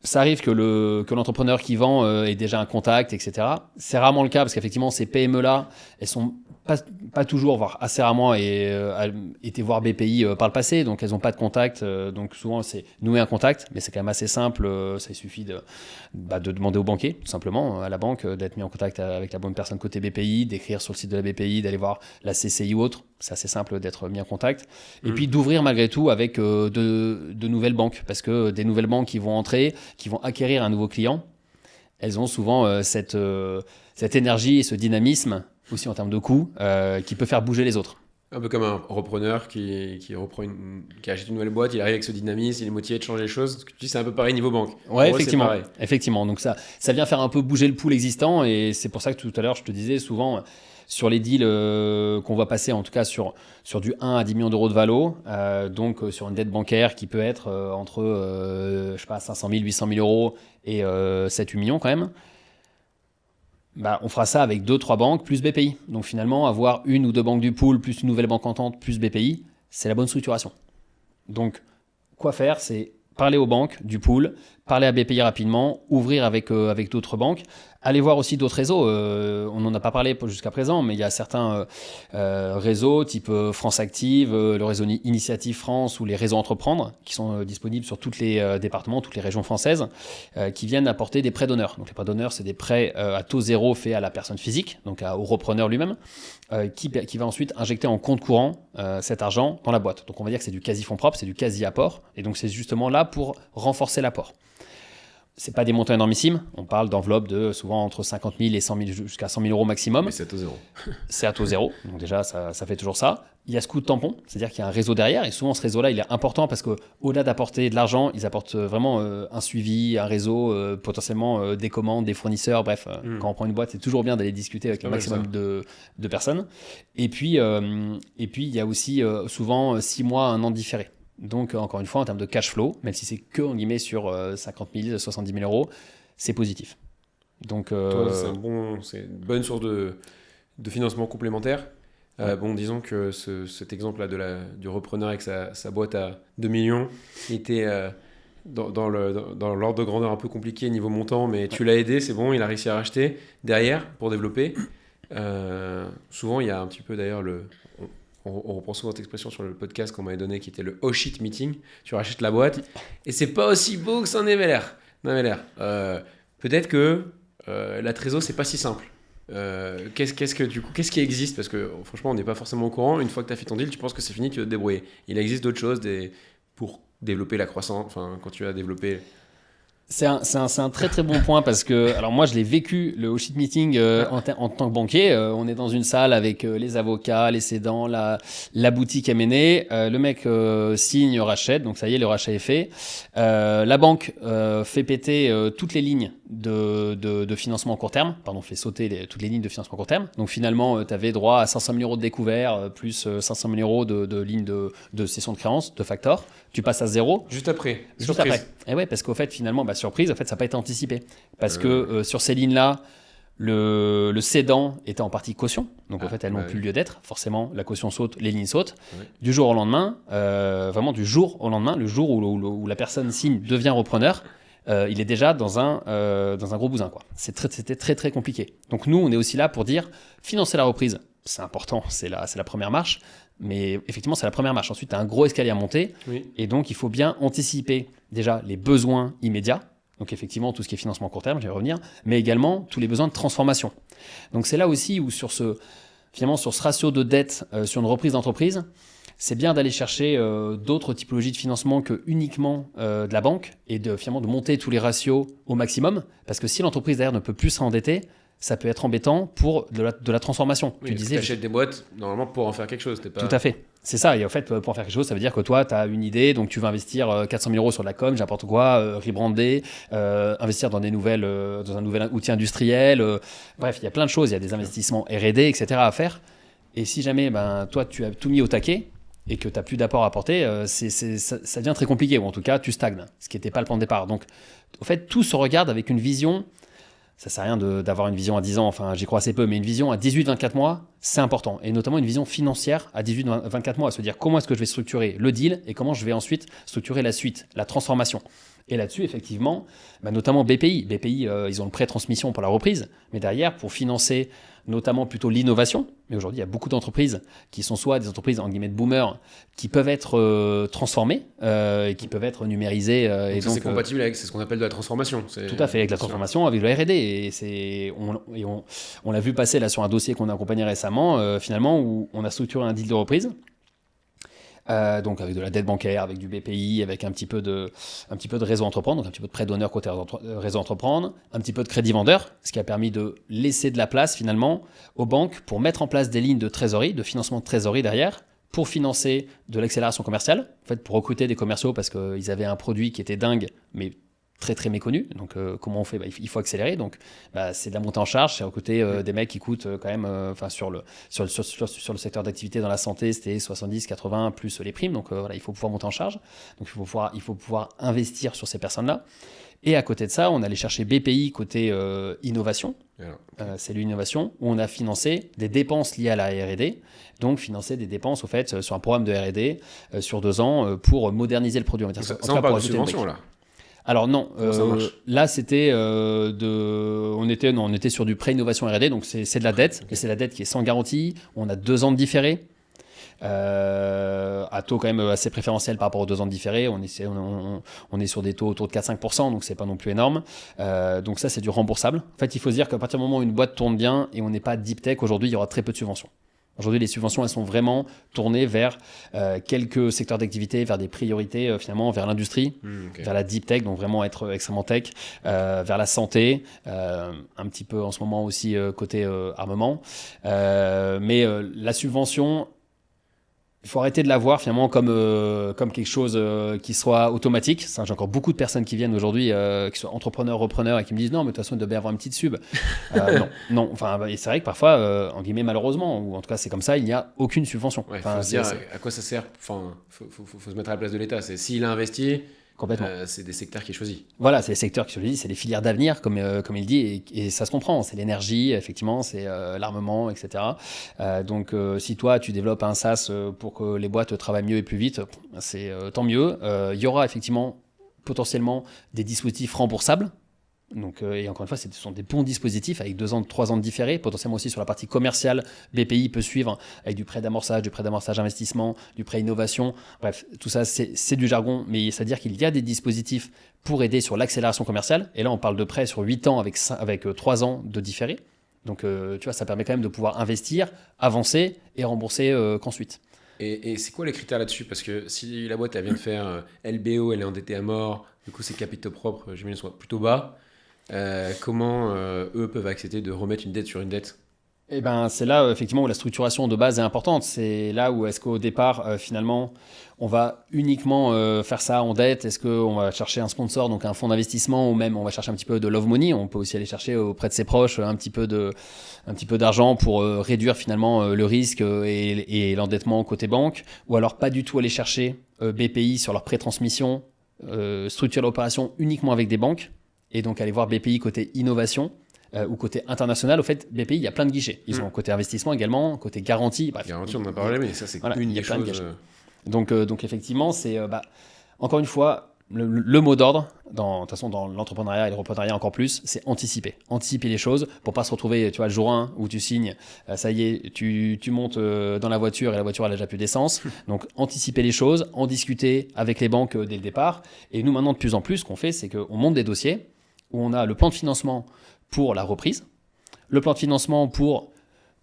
Ça arrive que l'entrepreneur qui vend ait déjà un contact, etc. C'est rarement le cas parce qu'effectivement, ces PME-là, elles sont pas toujours, voire assez rarement, été voir BPI par le passé, donc elles n'ont pas de contact. Donc souvent, c'est nouer un contact, mais c'est quand même assez simple. Ça suffit de demander au banquier, tout simplement, à la banque, d'être mis en contact avec la bonne personne côté BPI, d'écrire sur le site de la BPI, d'aller voir la CCI ou autre. C'est assez simple d'être mis en contact. Et puis d'ouvrir malgré tout avec de nouvelles banques, parce que des nouvelles banques qui vont entrer, qui vont acquérir un nouveau client, elles ont souvent cette énergie et ce dynamisme, aussi en termes de coûts, qui peut faire bouger les autres. Un peu comme un repreneur qui achète une nouvelle boîte, il arrive avec ce dynamisme, il est motivé de changer les choses. Ce que tu dis, c'est un peu pareil niveau banque. Ouais, effectivement. Donc ça vient faire un peu bouger le pool existant, et c'est pour ça que tout à l'heure, je te disais souvent, sur les deals qu'on va passer, en tout cas sur du 1 à 10 millions d'euros de valo, donc sur une dette bancaire qui peut être entre 500 000, 800 000 euros et 7-8 millions quand même, on fera ça avec 2-3 banques plus BPI. Donc finalement, avoir une ou deux banques du pool plus une nouvelle banque entrante plus BPI, c'est la bonne structuration. Donc, quoi faire? C'est parler aux banques du pool, parler à BPI rapidement, ouvrir avec d'autres banques, aller voir aussi d'autres réseaux. On n'en a pas parlé jusqu'à présent, mais il y a certains réseaux type France Active, le réseau Initiative France ou les réseaux Entreprendre qui sont disponibles sur tous les départements, toutes les régions françaises, qui viennent apporter des prêts d'honneur. Donc les prêts d'honneur, c'est des prêts à taux zéro faits à la personne physique, donc au repreneur lui-même, qui va ensuite injecter en compte courant cet argent dans la boîte. Donc on va dire que c'est du quasi-fonds propre, c'est du quasi-apport, et donc c'est justement là pour renforcer l'apport. C'est pas des montants énormissimes, on parle d'enveloppes de souvent entre 50 000 et 100 000 jusqu'à 100 000 euros maximum. Mais c'est à taux zéro. C'est à taux zéro, donc déjà ça fait toujours ça. Il y a ce coup de tampon, c'est-à-dire qu'il y a un réseau derrière, et souvent ce réseau-là il est important parce qu'au-delà d'apporter de l'argent, ils apportent vraiment un suivi, un réseau, potentiellement des commandes, des fournisseurs, bref, quand on prend une boîte, c'est toujours bien d'aller discuter avec le maximum de personnes. Et puis il y a aussi souvent 6 mois, 1 an différé. Donc, encore une fois, en termes de cash flow, même si c'est que, en guillemets, sur 50 000, 70 000 euros, c'est positif. Donc, toi, c'est une bonne source de financement complémentaire. Bon, disons que cet exemple-là du repreneur avec sa boîte à 2 millions était dans l'ordre de grandeur un peu compliqué niveau montant, mais tu l'as aidé, c'est bon, il a réussi à racheter derrière pour développer. Souvent, il y a un petit peu d'ailleurs on reprend souvent cette expression sur le podcast qu'on m'avait donné qui était le oh shit meeting. Tu rachètes la boîte et c'est pas aussi beau que ça en avait l'air. Peut-être que la trésor c'est pas si simple. Qu'est-ce qui existe? Parce que franchement on n'est pas forcément au courant. Une fois que tu as fait ton deal, tu penses que c'est fini, tu vas te débrouiller. Il existe d'autres choses pour développer la croissance, enfin quand tu as développé. C'est un très très bon point parce que, alors moi je l'ai vécu le Hoshit Meeting en tant que banquier. On est dans une salle avec les avocats, les cédants, la boutique M&A. Le mec signe, rachète, donc ça y est, le rachat est fait. La banque fait péter toutes les lignes de financement court terme, fait sauter toutes les lignes de financement court terme. Donc finalement, tu avais droit à 500 000 euros de découvert, plus 500 000 euros de lignes de cession de créance, de factor. Tu passes à zéro. Juste après. Et ouais, parce qu'au fait, finalement, surprise, en fait, ça n'a pas été anticipé. Parce que sur ces lignes-là, le cédant était en partie caution. Donc, en fait, elles n'ont plus lieu d'être. Forcément, la caution saute, les lignes sautent. Ouais. Du jour au lendemain, vraiment du jour au lendemain, le jour où la personne signe, devient repreneur, il est déjà dans un gros bousin, quoi. C'était très, très compliqué. Donc, nous, on est aussi là pour dire, financer la reprise, c'est important, c'est la première marche. Mais effectivement, c'est la première marche. Ensuite, tu as un gros escalier à monter. Oui. Et donc, il faut bien anticiper déjà les besoins immédiats. Donc, effectivement, tout ce qui est financement court terme, je vais revenir. Mais également, tous les besoins de transformation. Donc, c'est là aussi où sur ce ratio de dette sur une reprise d'entreprise, c'est bien d'aller chercher d'autres typologies de financement que uniquement de la banque et finalement de monter tous les ratios au maximum. Parce que si l'entreprise derrière ne peut plus s'endetter, ça peut être embêtant pour de la transformation. Oui, tu achètes des boîtes, normalement, pour en faire quelque chose. Tout à fait. C'est ça. Et en fait, pour en faire quelque chose, ça veut dire que toi, tu as une idée, donc tu vas investir 400 000 euros sur de la com, n'importe quoi, rebrander, investir dans dans un nouvel outil industriel. Bref, il y a plein de choses. Il y a des investissements R&D, etc. à faire. Et si jamais, toi, tu as tout mis au taquet et que tu n'as plus d'apport à apporter, ça devient très compliqué. Ou en tout cas, tu stagnes, ce qui n'était pas le plan de départ. Donc, au fait, tout se regarde avec une vision. Ça ne sert à rien d'avoir une vision à 10 ans, enfin j'y crois assez peu, mais une vision à 18-24 mois, c'est important. Et notamment une vision financière à 18-24 mois, à se dire comment est-ce que je vais structurer le deal et comment je vais ensuite structurer la suite, la transformation. Et là-dessus, effectivement, notamment BPI. BPI, ils ont le prêt transmission pour la reprise, mais derrière, pour financer notamment plutôt l'innovation. Mais aujourd'hui, il y a beaucoup d'entreprises qui sont soit des entreprises en guillemets de boomers qui peuvent être transformées et qui peuvent être numérisées. Donc c'est compatible avec c'est ce qu'on appelle de la transformation. Tout à fait, avec la transformation, avec le R&D. Et on l'a vu passer là sur un dossier qu'on a accompagné récemment, finalement, où on a structuré un deal de reprise. Donc avec de la dette bancaire, avec du BPI, avec un petit peu de réseau entreprendre, donc un petit peu de prêt d'honneur côté réseau entreprendre, un petit peu de crédit vendeur, ce qui a permis de laisser de la place finalement aux banques pour mettre en place des lignes de trésorerie, de financement de trésorerie derrière, pour financer de l'accélération commerciale, en fait pour recruter des commerciaux parce qu'ils avaient un produit qui était dingue, mais très très méconnu. Donc comment on fait? Il faut accélérer. Donc c'est de la montée en charge, c'est recruter des mecs qui coûtent quand même, sur le secteur d'activité dans la santé, c'était 70, 80 plus les primes. Donc il faut pouvoir monter en charge. Donc il faut pouvoir investir sur ces personnes-là. Et à côté de ça, on allait chercher BPI côté innovation, cellule innovation, où on a financé des dépenses liées à la R&D, donc financer des dépenses au fait sur un programme de R&D sur 2 ans pour moderniser le produit. On parle de subvention là. Alors non, Comment ça marche? là c'était on était sur du prêt innovation R&D, donc c'est de la dette, et c'est la dette qui est sans garantie. On a 2 ans de différé, à taux quand même assez préférentiel par rapport aux 2 ans de différé. On est sur des taux autour de 4-5%, donc c'est pas non plus énorme. Donc ça c'est du remboursable. En fait, il faut se dire qu'à partir du moment où une boîte tourne bien et on n'est pas deep tech, aujourd'hui il y aura très peu de subventions. Aujourd'hui, les subventions, elles sont vraiment tournées vers quelques secteurs d'activité, vers des priorités, finalement, vers l'industrie, vers la deep tech, donc vraiment être extrêmement tech, vers la santé, un petit peu en ce moment aussi côté armement. Mais la subvention, il faut arrêter de la voir finalement comme quelque chose qui soit automatique. Ça, j'ai encore beaucoup de personnes qui viennent aujourd'hui, qui sont entrepreneurs, repreneurs, et qui me disent non, mais de toute façon, il devait y avoir une petite sub. Non. Enfin, et c'est vrai que parfois, en guillemets, malheureusement, ou en tout cas, c'est comme ça, il n'y a aucune subvention. Ouais, Enfin, faut se dire à quoi ça sert. Enfin, faut se mettre à la place de l'État. C'est s'il a investi, complètement. c'est des secteurs qu'il choisit. Voilà, c'est les secteurs qui se disent, c'est les filières d'avenir, comme il dit, et ça se comprend. C'est l'énergie, effectivement, c'est l'armement, etc. Donc, si toi, tu développes un SaaS pour que les boîtes travaillent mieux et plus vite, c'est tant mieux. Il y aura effectivement potentiellement des dispositifs remboursables. Donc, et encore une fois, ce sont des bons dispositifs avec 2 ans, 3 ans de différé. Potentiellement aussi sur la partie commerciale, BPI peut suivre avec du prêt d'amorçage investissement, du prêt innovation. Bref, tout ça, c'est du jargon, mais c'est-à-dire qu'il y a des dispositifs pour aider sur l'accélération commerciale. Et là, on parle de prêts sur 8 ans avec 3 ans de différé. Donc, tu vois, ça permet quand même de pouvoir investir, avancer et rembourser qu'ensuite. Et c'est quoi les critères là-dessus? Parce que si la boîte elle vient de faire LBO, elle est endettée à mort, du coup ses capitaux propres, j'imagine, sont plutôt bas. Comment eux peuvent accepter de remettre une dette sur une dette? Eh ben, c'est là effectivement où la structuration de base est importante. C'est là où est-ce qu'au départ, finalement, on va uniquement faire ça en dette? Est-ce qu'on va chercher un sponsor, donc un fonds d'investissement, ou même on va chercher un petit peu de love money? On peut aussi aller chercher auprès de ses proches un petit peu d'argent pour réduire finalement le risque et l'endettement côté banque, ou alors pas du tout aller chercher BPI sur leur pré-transmission, structurer l'opération uniquement avec des banques, et donc aller voir BPI côté innovation. Ou côté international, au fait, BPI, il y a plein de guichets. Ils ont côté investissement également, côté garantie. Bref. Garantie, on en a parlé, mais ça, c'est voilà, une il y a des plein de choses. guichets. Donc effectivement, c'est encore une fois, le mot d'ordre, de toute façon, dans l'entrepreneuriat et le reprenariat encore plus, c'est anticiper. Anticiper les choses pour pas se retrouver, tu vois, le jour 1 où tu signes, ça y est, tu montes dans la voiture et la voiture, elle a déjà plus d'essence. Donc anticiper les choses, en discuter avec les banques dès le départ. Et nous, maintenant, de plus en plus, ce qu'on fait, c'est qu'on monte des dossiers où on a le plan de financement pour la reprise, le plan de financement pour,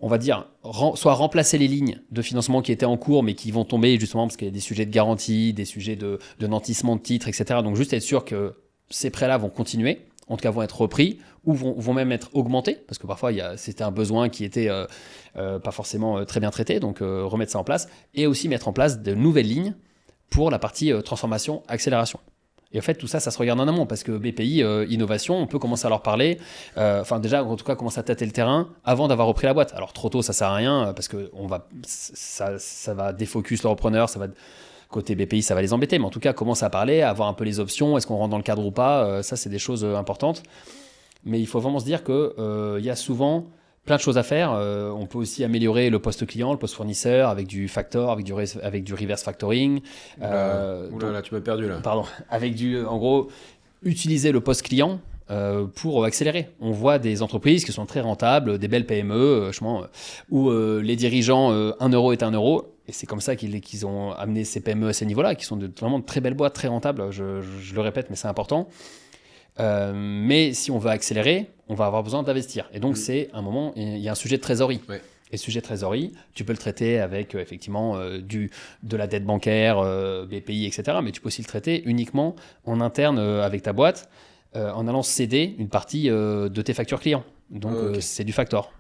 on va dire, soit remplacer les lignes de financement qui étaient en cours, mais qui vont tomber justement parce qu'il y a des sujets de garantie, des sujets de nantissement de titres, etc. Donc juste être sûr que ces prêts-là vont continuer, en tout cas vont être repris, ou vont même être augmentés, parce que parfois c'était un besoin qui était pas forcément très bien traité, donc remettre ça en place, et aussi mettre en place de nouvelles lignes pour la partie transformation, accélération. Et en fait, tout ça, ça se regarde en amont parce que BPI, innovation, on peut commencer à leur parler, enfin déjà, en tout cas, commencer à tâter le terrain avant d'avoir repris la boîte. Alors trop tôt, ça sert à rien parce que ça va défocus le repreneur, ça va côté BPI, ça va les embêter. Mais en tout cas, commencer à parler, à voir un peu les options, est-ce qu'on rentre dans le cadre ou pas, ça, c'est des choses importantes. Mais il faut vraiment se dire que y a souvent plein de choses à faire. On peut aussi améliorer le poste client, le poste fournisseur avec du factor, avec du reverse factoring. Oula, tu m'as perdu là. Pardon. En gros, utiliser le poste client pour accélérer. On voit des entreprises qui sont très rentables, des belles PME, où les dirigeants, 1 euro est 1 euro. Et c'est comme ça qu'ils ont amené ces PME à ces niveaux-là, qui sont vraiment de très belles boîtes, très rentables. Je le répète, mais c'est important. Mais si on veut accélérer, on va avoir besoin d'investir. Et donc, c'est un moment, il y a un sujet de trésorerie. Ouais. Et sujet de trésorerie, tu peux le traiter avec effectivement de la dette bancaire, BPI, etc. Mais tu peux aussi le traiter uniquement en interne avec ta boîte, en allant céder une partie de tes factures clients. Donc, c'est du factor.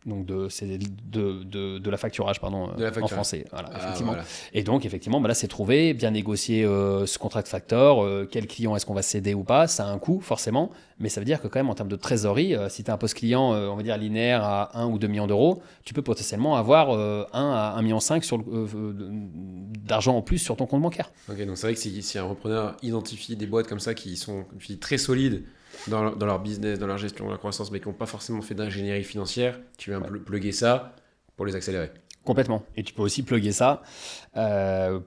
Donc c'est de la facturage, pardon, en français. Voilà, effectivement. Voilà. Et donc, effectivement, là, c'est trouver, bien négocier ce contract factor, quel client est-ce qu'on va céder ou pas. Ça a un coût, forcément, mais ça veut dire que quand même, en termes de trésorerie, si tu as un poste client, on va dire linéaire à 1 ou 2 millions d'euros, tu peux potentiellement avoir 1 à 1,5 million d'argent en plus sur ton compte bancaire. Ok, donc c'est vrai que si un repreneur identifie des boîtes comme ça qui sont très solides, dans leur business, dans leur gestion, dans leur croissance, mais qui n'ont pas forcément fait d'ingénierie financière, tu viens plugger ça pour les accélérer. Complètement. Et tu peux aussi plugger ça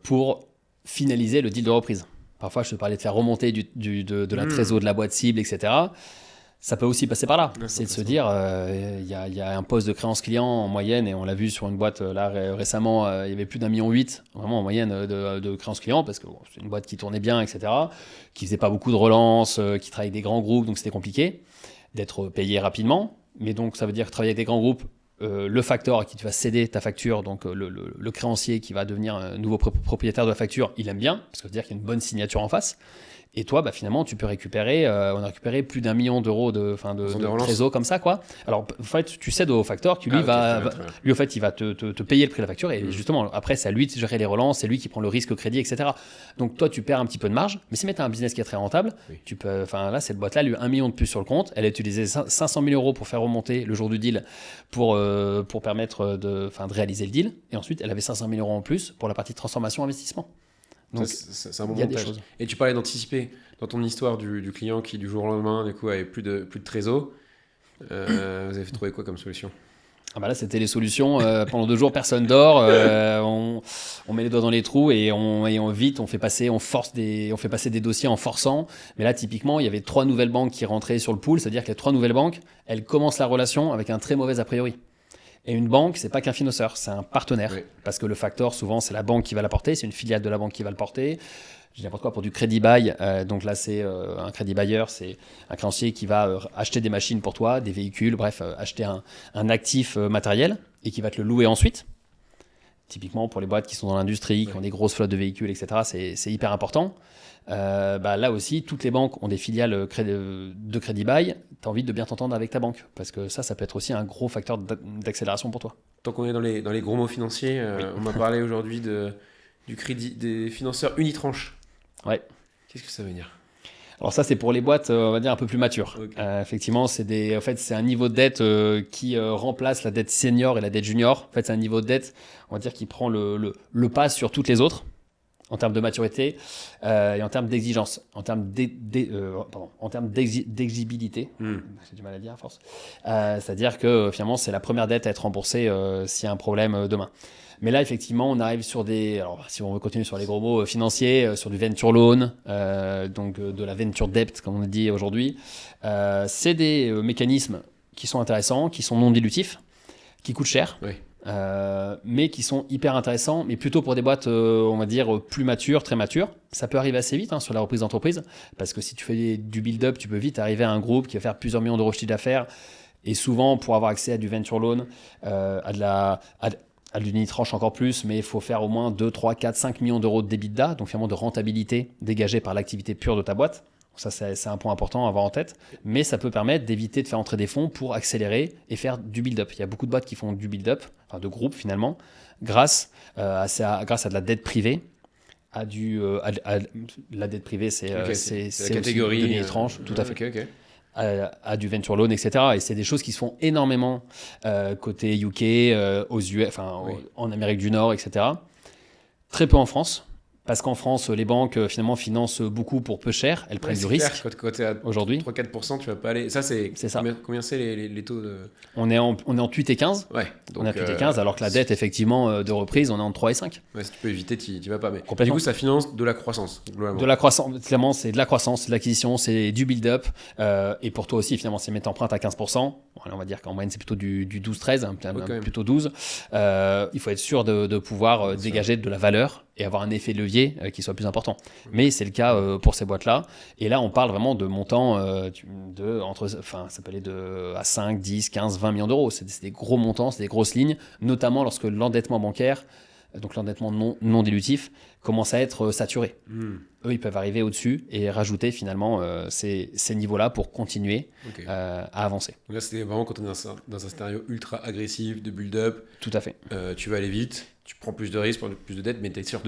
pour finaliser le deal de reprise. Parfois, je te parlais de faire remonter de la trésor de la boîte cible, etc. Ça peut aussi passer par là. C'est de se dire, il y a un poste de créance client en moyenne, et on l'a vu sur une boîte là récemment, il y avait plus d'1,8 million, vraiment en moyenne de créance client, parce que c'est une boîte qui tournait bien, etc., qui faisait pas beaucoup de relances, qui travaillait avec des grands groupes, donc c'était compliqué d'être payé rapidement. Mais donc, ça veut dire travailler avec des grands groupes, le facteur à qui tu vas céder ta facture, donc le créancier qui va devenir un nouveau propriétaire de la facture, il aime bien, parce que ça veut dire qu'il y a une bonne signature en face. Et toi, finalement, tu peux récupérer, on a récupéré plus d'1 million d'euros de trésor comme ça, quoi. Alors, en fait, tu cèdes au facteur qui, lui, lui, en fait, il va te payer le prix de la facture. Et justement, après, c'est à lui de gérer les relances, c'est lui qui prend le risque au crédit, etc. Donc, toi, tu perds un petit peu de marge. Mais si tu as un business qui est très rentable, tu peux, là, cette boîte-là, lui, 1 million de plus sur le compte. Elle a utilisé 500 000 euros pour faire remonter le jour du deal pour permettre de réaliser le deal. Et ensuite, elle avait 500 000 euros en plus pour la partie transformation investissement. Donc, c'est un bon montage. Et tu parlais d'anticiper dans ton histoire du client qui, du jour au lendemain, du coup, avait plus de trésor. Vous avez trouvé quoi comme solution? Là, c'était les solutions. Pendant 2 jours, personne dort. On met les doigts dans les trous et on fait passer des dossiers en forçant. Mais là, typiquement, il y avait 3 nouvelles banques qui rentraient sur le pool. C'est-à-dire que les 3 nouvelles banques, elles commencent la relation avec un très mauvais a priori. Et une banque, c'est pas qu'un financeur, c'est un partenaire. Oui. Parce que le facteur, souvent, c'est la banque qui va l'apporter, c'est une filiale de la banque qui va le porter. Je dis n'importe quoi pour du crédit bail. Donc là, c'est un crédit bailleur, c'est un créancier qui va acheter des machines pour toi, des véhicules, bref, acheter un actif matériel et qui va te le louer ensuite. Typiquement, pour les boîtes qui sont dans l'industrie, qui ont des grosses flottes de véhicules, etc., c'est hyper important. Là aussi, toutes les banques ont des filiales de crédit bail. Tu as envie de bien t'entendre avec ta banque parce que ça peut être aussi un gros facteur d'accélération pour toi. Tant qu'on est dans les gros mots financiers, on m'a parlé aujourd'hui du crédit des financeurs unitranches. Ouais. Qu'est-ce que ça veut dire? Alors ça, c'est pour les boîtes, on va dire, un peu plus matures. Okay. Effectivement, c'est un niveau de dette qui remplace la dette senior et la dette junior. En fait, c'est un niveau de dette, on va dire, qui prend le pas sur toutes les autres en termes de maturité et en termes d'exigence, en termes d'exigibilité. J'ai du mal à dire à force. C'est-à-dire que finalement, c'est la première dette à être remboursée s'il y a un problème demain. Mais là, effectivement, on arrive sur alors si on veut continuer sur les gros mots financiers, sur du venture loan, donc de la venture debt, comme on dit aujourd'hui. C'est des mécanismes qui sont intéressants, qui sont non dilutifs, qui coûtent cher. Oui. Mais qui sont hyper intéressants, mais plutôt pour des boîtes, on va dire, plus matures, très matures. Ça peut arriver assez vite sur la reprise d'entreprise, parce que si tu fais du build-up, tu peux vite arriver à un groupe qui va faire plusieurs millions d'euros de chiffre d'affaires, et souvent, pour avoir accès à du venture loan, à l'unitranche encore plus, mais il faut faire au moins 2, 3, 4, 5 millions d'euros de d'EBITDA, donc finalement de rentabilité dégagée par l'activité pure de ta boîte. Ça, c'est un point important à avoir en tête. Mais ça peut permettre d'éviter de faire entrer des fonds pour accélérer et faire du build-up. Il y a beaucoup de boîtes qui font du build-up, de groupes finalement, grâce à de la dette privée. La dette privée, c'est la catégorie de l'unitranche, tout à fait. Okay. À du venture loan, etc. Et c'est des choses qui se font énormément côté UK, aux US, en Amérique du Nord, etc. Très peu en France. Parce qu'en France, les banques finalement financent beaucoup pour peu cher. Elles prennent du risque. Quand tu es à aujourd'hui, 3-4%, tu vas pas aller. Ça, c'est ça. Combien c'est les taux de... On est en 8 et 15. Ouais. Donc, on est à 8 et 15, alors que la dette, effectivement, de reprise, on est en 3 et 5. Ouais, si tu peux éviter, tu vas pas. Mais du coup, ça finance de la croissance, globalement. De la croissance, clairement, c'est de la croissance, c'est de l'acquisition, c'est du build-up. Et pour toi aussi, finalement, c'est mettre empreinte à 15%. On va dire qu'en moyenne, c'est plutôt du 12-13, plutôt 12. Il faut être sûr de pouvoir dégager de la valeur et avoir un effet de levier qui soit plus important. Mais c'est le cas pour ces boîtes-là. Et là, on parle vraiment de montants ça peut aller à 5, 10, 15, 20 millions d'euros. C'est des gros montants, c'est des grosses lignes, notamment lorsque l'endettement bancaire, donc l'endettement non dilutif, commence à être saturé. Eux, ils peuvent arriver au-dessus et rajouter finalement ces niveaux-là pour continuer à avancer. Donc là, c'était vraiment quand on est dans un scénario ultra agressif de build-up. Tout à fait. Tu vas aller vite, tu prends plus de risques, plus de dettes, mais tu es sûr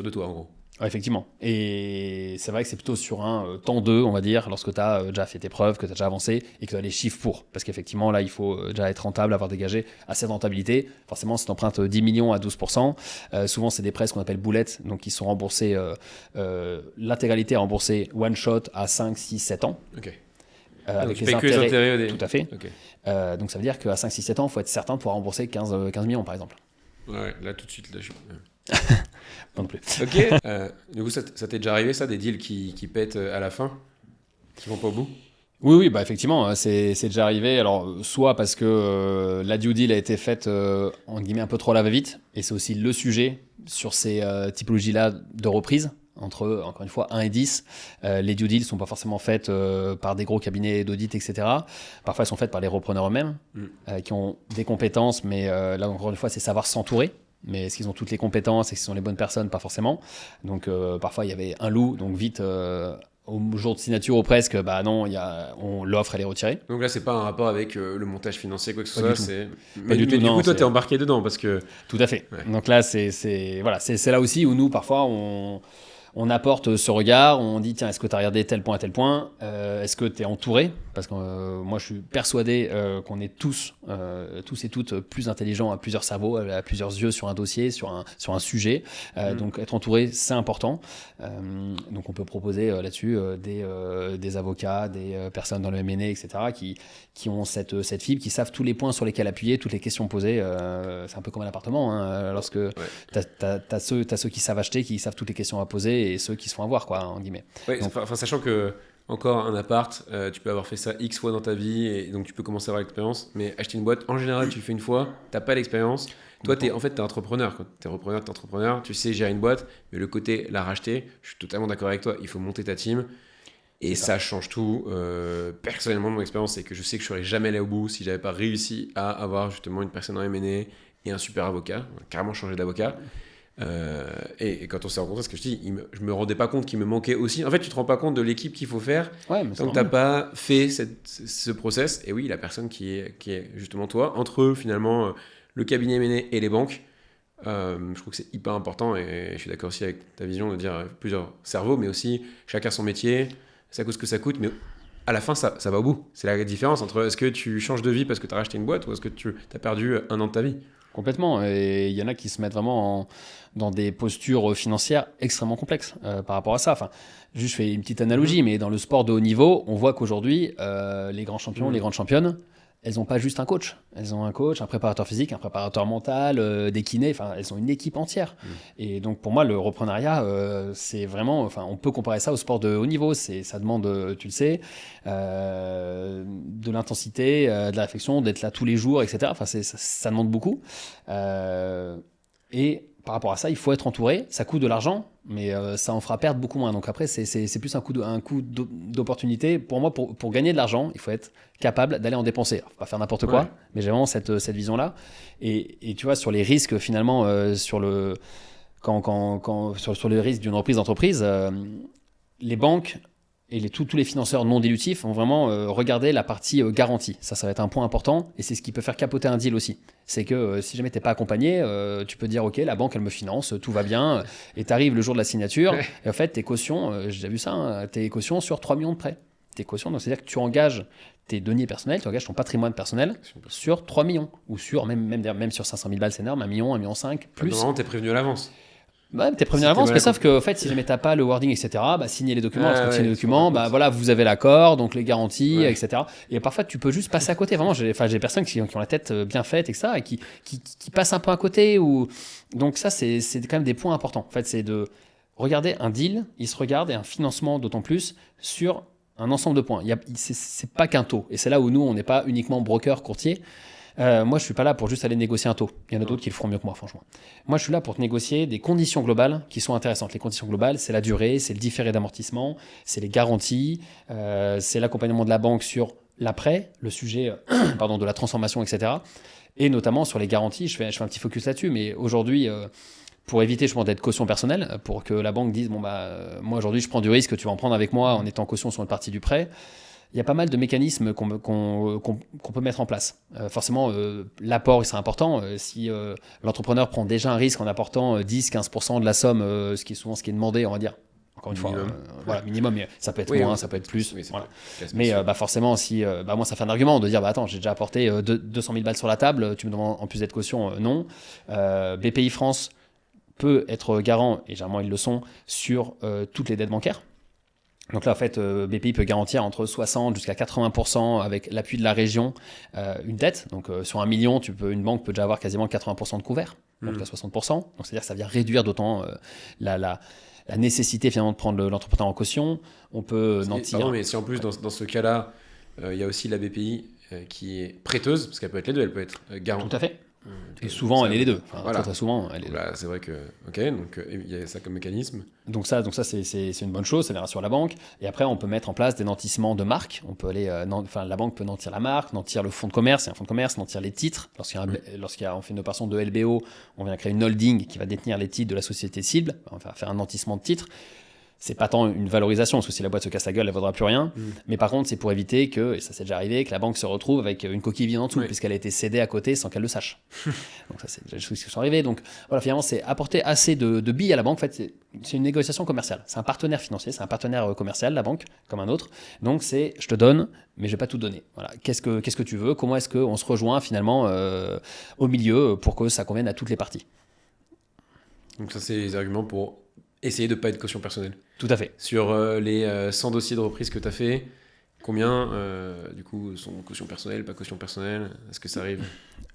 de toi, en gros. Ouais, effectivement. Et c'est vrai que c'est plutôt sur un temps 2, on va dire, lorsque tu as déjà fait tes preuves, que tu as déjà avancé et que tu as les chiffres pour. Parce qu'effectivement, là, il faut déjà être rentable, avoir dégagé assez de rentabilité. Forcément, si tu empruntes 10 millions à 12%, souvent, c'est des prêts qu'on appelle boulettes, donc qui sont remboursés, l'intégralité est remboursée one shot à 5, 6, 7 ans. Ok. Avec les intérêts. Tout à fait. Okay. Donc ça veut dire qu'à 5, 6, 7 ans, il faut être certain de pouvoir rembourser 15 millions, par exemple. Ouais, là, tout de suite, là, je... Pas non plus. Ok. Du coup, ça t'est déjà arrivé, ça, des deals qui pètent à la fin, qui vont pas au bout? Oui, bah effectivement, c'est déjà arrivé. Alors, soit parce que la due deal a été faite, en guillemets, un peu trop à la va-vite, et c'est aussi le sujet sur ces typologies-là de reprise, entre, encore une fois, 1 et 10. Les due deals ne sont pas forcément faites par des gros cabinets d'audit, etc. Parfois, elles sont faites par les repreneurs eux-mêmes, qui ont des compétences, mais là, encore une fois, c'est savoir s'entourer. Mais est-ce qu'ils ont toutes les compétences et que ce sont les bonnes personnes? Pas forcément. Donc, parfois, il y avait un loup, donc vite... au jour de signature ou presque, bah non, l'offre elle est retirée. Donc là, c'est pas un rapport avec le montage financier, quoi que ce Pas soit. du tout. Mais du tout, du non, coup, toi, c'est- t'es embarqué dedans parce que. Tout à fait. Ouais. Donc là, voilà, c'est là aussi où nous, parfois, on apporte ce regard, on dit tiens, est-ce que tu as regardé tel point à tel point, est-ce que tu es entouré, parce que moi je suis persuadé qu'on est tous et toutes plus intelligents à plusieurs cerveaux, à plusieurs yeux sur un dossier, sur un sujet, donc être entouré c'est important. Donc on peut proposer là-dessus des avocats, des personnes dans le M&A, etc. qui ont cette fibre, qui savent tous les points sur lesquels appuyer, toutes les questions posées. C'est un peu comme un appartement, hein, lorsque t'as ceux qui savent acheter, qui savent toutes les questions à poser, et ceux qui se font avoir, quoi, en guillemets. Ouais, enfin, sachant que, encore un appart, tu peux avoir fait ça X fois dans ta vie, et donc tu peux commencer à avoir l'expérience, mais acheter une boîte, en général, tu le fais une fois, t'as pas l'expérience. Toi, t'es entrepreneur. T'es entrepreneur, tu sais gérer une boîte, mais le côté la racheter, je suis totalement d'accord avec toi, il faut monter ta team. Et ça change tout. Personnellement, mon expérience, c'est que je sais que je serais jamais allé au bout si j'avais pas réussi à avoir justement une personne en M&A et un super avocat, carrément changer d'avocat. Et quand on s'est rencontrés, ce que je dis, je me rendais pas compte qu'il me manquait aussi. En fait, tu te rends pas compte de l'équipe qu'il faut faire tant que t'as pas fait ce process. Et oui, la personne qui est justement toi, entre eux, finalement, le cabinet M&A et les banques, je trouve que c'est hyper important. Et je suis d'accord aussi avec ta vision de dire plusieurs cerveaux, mais aussi chacun son métier, ça coûte ce que ça coûte, mais à la fin, ça va au bout. C'est la différence entre est-ce que tu changes de vie parce que tu as racheté une boîte ou est-ce que tu as perdu un an de ta vie. Complètement. Et il y en a qui se mettent vraiment dans des postures financières extrêmement complexes par rapport à ça. Enfin, juste, je fais une petite analogie, mais dans le sport de haut niveau, on voit qu'aujourd'hui, les grands champions, les grandes championnes, elles n'ont pas juste un coach. Elles ont un coach, un préparateur physique, un préparateur mental, des kinés. Enfin, elles ont une équipe entière. Et donc, pour moi, le repreneuriat, c'est vraiment... Enfin, on peut comparer ça au sport de haut niveau. Ça demande, tu le sais, de l'intensité, de la réflexion, d'être là tous les jours, etc. Enfin, ça demande beaucoup. Et par rapport à ça, il faut être entouré. Ça coûte de l'argent, mais ça en fera perdre beaucoup moins. Donc après, c'est plus un coup d'opportunité. Pour moi, pour gagner de l'argent, il faut être capable d'aller en dépenser. Alors, faut pas faire n'importe quoi, mais j'ai vraiment cette vision-là. Et tu vois, sur les risques, finalement, sur le risque d'une reprise d'entreprise, les banques et tous les financeurs non dilutifs vont vraiment regarder la partie garantie. Ça va être un point important, et c'est ce qui peut faire capoter un deal aussi. C'est que si jamais tu n'es pas accompagné, tu peux dire ok, la banque elle me finance, tout va bien, et tu arrives le jour de la signature, et en fait tes cautions, j'ai déjà vu ça, hein, tes cautions sur 3 millions de prêts. Tes cautions, donc c'est-à-dire que tu engages tes deniers personnels, tu engages ton patrimoine personnel sur 3 millions, ou sur même sur 500 000 balles, c'est énorme, 1 million, 1,5 million, plus. Normalement, tu es prévenu à l'avance. Ouais, t'es prévenu à l'avance, mais sauf que en fait, si jamais t'as pas le wording, etc., bah, signez les documents. Lorsque tu signes les documents, bah, voilà, vous avez l'accord, donc les garanties, etc. Et parfois, tu peux juste passer à côté. Vraiment, j'ai des personnes qui ont la tête bien faite, etc., et qui passent un peu à côté. Donc ça, c'est quand même des points importants. En fait, c'est de regarder un deal, il se regarde, et un financement d'autant plus sur un ensemble de points. C'est pas qu'un taux. Et c'est là où nous, on n'est pas uniquement broker, courtier. Moi, je suis pas là pour juste aller négocier un taux. Il y en a d'autres qui le feront mieux que moi, franchement. Moi, je suis là pour te négocier des conditions globales qui sont intéressantes. Les conditions globales, c'est la durée, c'est le différé d'amortissement, c'est les garanties, c'est l'accompagnement de la banque sur l'après, le sujet de la transformation, etc. Et notamment sur les garanties, je fais un petit focus là-dessus. Mais aujourd'hui, pour éviter justement d'être caution personnelle, pour que la banque dise moi aujourd'hui, je prends du risque, tu vas en prendre avec moi en étant caution sur une partie du prêt. Il y a pas mal de mécanismes qu'on peut mettre en place. Forcément, l'apport, c'est important. Si l'entrepreneur prend déjà un risque en apportant 10-15% de la somme, ce qui est demandé, on va dire, encore une fois, minimum, mais ça peut être moins, ça peut être plus. Oui, voilà. Mais forcément, si moi, ça fait un argument de dire attends, j'ai déjà apporté 200 000 balles sur la table, tu me demandes en plus d'être caution, non. BPI France peut être garant, et généralement ils le sont, sur toutes les dettes bancaires. Donc là, en fait, BPI peut garantir entre 60 jusqu'à 80% avec l'appui de la région une dette. Donc sur 1 million, une banque peut déjà avoir quasiment 80% de couvert, en tout cas 60%. Donc c'est-à-dire que ça vient réduire d'autant la nécessité finalement de prendre l'entrepreneur en caution. On peut nantir. Pardon, mais si en plus dans ce cas-là, il y a aussi la BPI qui est prêteuse, parce qu'elle peut être les deux, elle peut être garante. Tout à fait. Et souvent, elle est les deux. Enfin, voilà. très souvent, elle est les deux. C'est vrai que. Ok, donc il y a ça comme mécanisme. Donc ça c'est une bonne chose, ça rassure la banque. Et après, on peut mettre en place des nantissements de marque. On peut aller, la banque peut nantir la marque, nantir le fonds de commerce, un fonds de commerce, nantir les titres. On fait une opération de LBO, on vient créer une holding qui va détenir les titres de la société cible. On va faire un nantissement de titres. C'est pas tant une valorisation, parce que si la boîte se casse la gueule, elle ne vaudra plus rien. Mais par contre, c'est pour éviter que, et ça s'est déjà arrivé, que la banque se retrouve avec une coquille vide en dessous, puisqu'elle a été cédée à côté sans qu'elle le sache. Donc ça, c'est des choses qui sont arrivées. Donc voilà, finalement, c'est apporter assez de billes à la banque. En fait, c'est une négociation commerciale. C'est un partenaire financier, c'est un partenaire commercial, la banque, comme un autre. Donc c'est, je te donne, mais je vais pas tout donner. Voilà. Qu'est-ce que tu veux? Comment est-ce qu'on se rejoint finalement au milieu pour que ça convienne à toutes les parties? Donc ça, c'est les arguments pour essayer de ne pas être caution personnelle. Tout à fait. Sur les 100 dossiers de reprise que tu as fait, combien du coup sont caution personnelle, pas caution personnelle? Est-ce que ça arrive?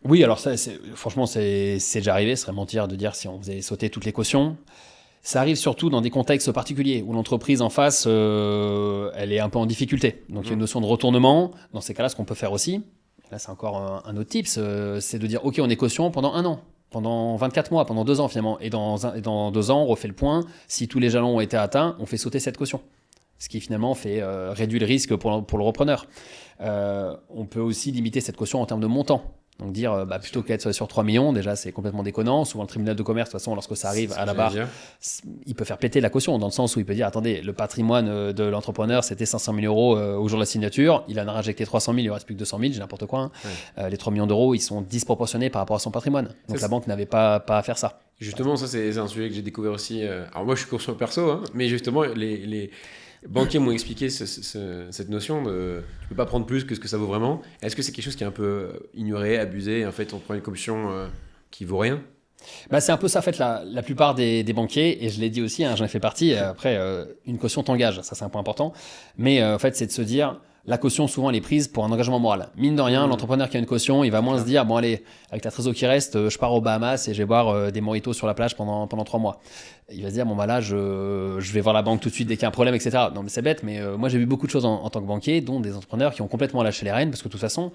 Oui, alors ça, franchement, c'est déjà arrivé. Ce serait mentir de dire si on faisait sauter toutes les cautions. Ça arrive surtout dans des contextes particuliers où l'entreprise en face, elle est un peu en difficulté. Donc il y a une notion de retournement. Dans ces cas-là, ce qu'on peut faire aussi, là c'est encore un autre tips, c'est de dire ok, on est caution pendant 1 an. Pendant 24 mois, pendant 2 ans finalement. Et dans 2 ans, on refait le point. Si tous les jalons ont été atteints, on fait sauter cette caution. Ce qui finalement fait réduire le risque pour le repreneur. On peut aussi limiter cette caution en termes de montant. Donc dire, plutôt qu'être sur 3 millions, déjà c'est complètement déconnant. Souvent le tribunal de commerce, de toute façon, lorsque ça arrive à la barre, il peut faire péter la caution, dans le sens où il peut dire, attendez, le patrimoine de l'entrepreneur, c'était 500 000 euros au jour de la signature, il en a injecté 300 000, il ne reste plus que 200 000, j'ai n'importe quoi. Les 3 millions d'euros, ils sont disproportionnés par rapport à son patrimoine. Donc la banque n'avait pas à faire ça. Justement, ça c'est un sujet que j'ai découvert aussi. Alors moi je suis caution perso, mais justement les banquiers m'ont expliqué cette notion de tu peux pas prendre plus que ce que ça vaut vraiment. Est-ce que c'est quelque chose qui est un peu ignoré, abusé? En fait, on prend une commission qui vaut rien? C'est un peu ça, en fait, la plupart des banquiers, et je l'ai dit aussi, j'en ai fait partie. Après, une caution t'engage, ça c'est un point important. Mais en fait, c'est de se dire, la caution, souvent, elle est prise pour un engagement moral. Mine de rien, l'entrepreneur qui a une caution, il va moins se dire, bon allez, avec la trésor qui reste, je pars aux Bahamas et je vais boire des mojitos sur la plage pendant 3 mois. Il va se dire, bon là, je vais voir la banque tout de suite dès qu'il y a un problème, etc. Non mais c'est bête, mais moi j'ai vu beaucoup de choses en tant que banquier, dont des entrepreneurs qui ont complètement lâché les rênes, parce que de toute façon,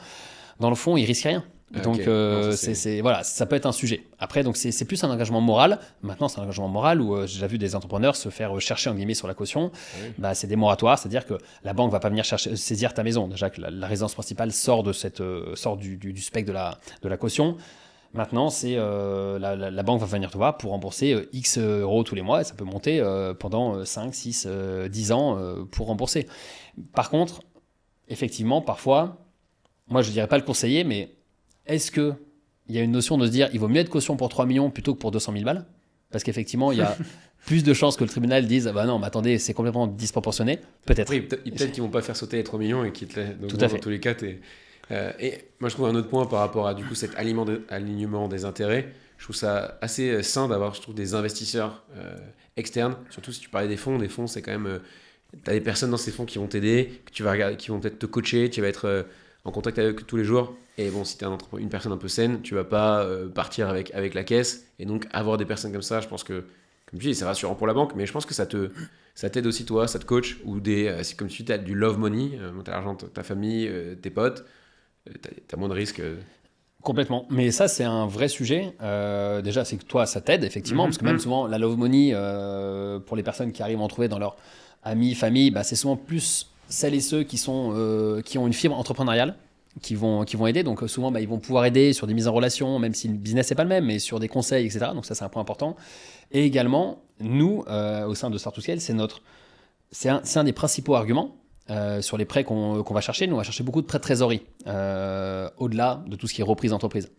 dans le fond, ils risquent rien. Donc voilà, ça peut être un sujet. Après, donc c'est plus un engagement moral. Maintenant, c'est un engagement moral où j'ai déjà vu des entrepreneurs se faire chercher en guillemets sur la caution. C'est des moratoires, c'est-à-dire que la banque va pas venir saisir ta maison. Déjà que la résidence principale sort du spectre de la caution. Maintenant, c'est la banque va venir te voir pour rembourser X euros tous les mois. Et ça peut monter pendant 5, 6, 10 ans pour rembourser. Par contre, effectivement, parfois, moi je dirais pas le conseiller, mais est-ce qu'il y a une notion de se dire il vaut mieux être caution pour 3 millions plutôt que pour 200 000 balles? Parce qu'effectivement, il y a plus de chances que le tribunal dise non, mais attendez, c'est complètement disproportionné. Peut-être. Oui, peut-être qu'ils vont pas faire sauter les 3 millions et qu'ils te laissent. Tout à fait. Dans tous les cas, et moi, je trouve un autre point par rapport à du coup cet alignement des intérêts. Je trouve ça assez sain d'avoir, je trouve, des investisseurs externes. Surtout si tu parlais des fonds, c'est quand même. Tu as des personnes dans ces fonds qui vont t'aider, que tu vas regarder, qui vont peut-être te coacher, tu vas être en contact avec eux tous les jours. Et bon, si tu es une personne un peu saine, tu vas pas partir avec la caisse. Et donc, avoir des personnes comme ça, je pense que, comme tu dis, c'est rassurant pour la banque, mais je pense que ça t'aide aussi toi, ça te coach. Ou si comme tu dis, tu as du love money, tu as l'argent de ta famille, tes potes, tu as moins de risques. Complètement. Mais ça, c'est un vrai sujet. Déjà, c'est que toi, ça t'aide, effectivement, parce que même souvent, la love money, pour les personnes qui arrivent à en trouver dans leur amis, famille, c'est souvent plus celles et ceux qui ont une fibre entrepreneuriale, qui vont aider. Donc souvent, ils vont pouvoir aider sur des mises en relation, même si le business n'est pas le même, mais sur des conseils, etc. Donc ça, c'est un point important. Et également, nous, au sein de Start to Scale, c'est un des principaux arguments sur les prêts qu'on va chercher. Nous, on va chercher beaucoup de prêts de trésorerie, au-delà de tout ce qui est reprise d'entreprise.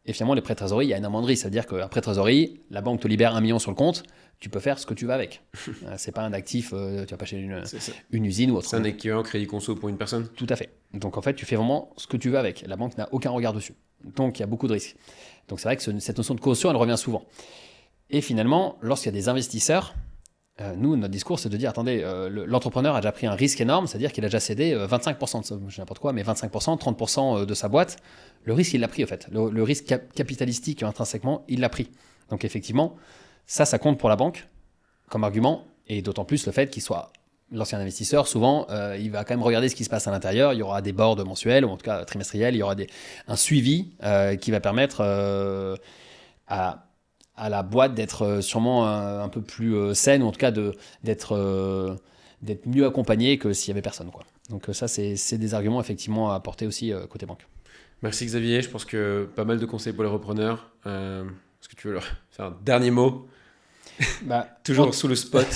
Et finalement, les prêts de trésorerie, il y a énormément de risques. C'est-à-dire qu'un prêt de trésorerie, la banque te libère 1 million sur le compte, tu peux faire ce que tu veux avec. C'est pas un actif, tu vas pas acheter une usine ou autre. C'est un équivalent crédit conso pour une personne? Tout à fait. Donc en fait, tu fais vraiment ce que tu veux avec. La banque n'a aucun regard dessus. Donc il y a beaucoup de risques. Donc c'est vrai que cette notion de caution, elle revient souvent. Et finalement, lorsqu'il y a des investisseurs, Nous, notre discours, c'est de dire, attendez, l'entrepreneur a déjà pris un risque énorme, c'est-à-dire qu'il a déjà cédé 25%, je sais n'importe quoi, mais 25%, 30% de sa boîte. Le risque, il l'a pris, en fait. Le risque capitalistique, intrinsèquement, il l'a pris. Donc, effectivement, ça compte pour la banque comme argument, et d'autant plus le fait qu'il soit l'ancien investisseur. Souvent, il va quand même regarder ce qui se passe à l'intérieur. Il y aura des boards mensuels, ou en tout cas trimestriels. Il y aura un suivi qui va permettre à la boîte d'être sûrement un peu plus saine, ou en tout cas d'être mieux accompagnée que s'il n'y avait personne, quoi. Donc ça, c'est des arguments effectivement à apporter aussi côté banque. Merci Xavier, je pense que pas mal de conseils pour les repreneurs. Est-ce que tu veux leur faire un dernier mot? Toujours sous le spot.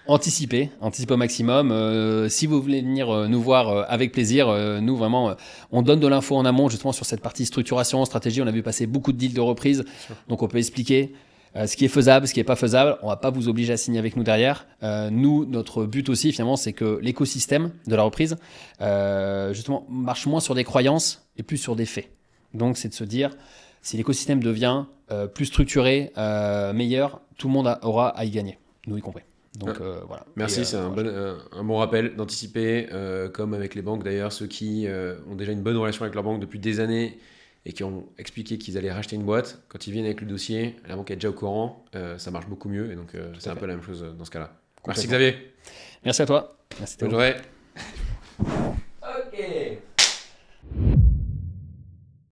Anticiper au maximum. Si vous voulez venir nous voir avec plaisir, nous vraiment, on donne de l'info en amont justement sur cette partie structuration, stratégie. On a vu passer beaucoup de deals de reprise, donc on peut expliquer ce qui est faisable, ce qui n'est pas faisable. On ne va pas vous obliger à signer avec nous derrière. Nous, notre but aussi finalement, c'est que l'écosystème de la reprise justement marche moins sur des croyances et plus sur des faits. Donc c'est de se dire, si l'écosystème devient plus structuré, meilleur, tout le monde aura à y gagner, nous y compris. Donc voilà. Merci, c'est un bon rappel d'anticiper, comme avec les banques d'ailleurs, ceux qui ont déjà une bonne relation avec leur banque depuis des années et qui ont expliqué qu'ils allaient racheter une boîte, quand ils viennent avec le dossier, la banque est déjà au courant, ça marche beaucoup mieux, et donc c'est un peu la même chose dans ce cas-là. Merci Xavier. Merci à toi. Merci Bonne journée.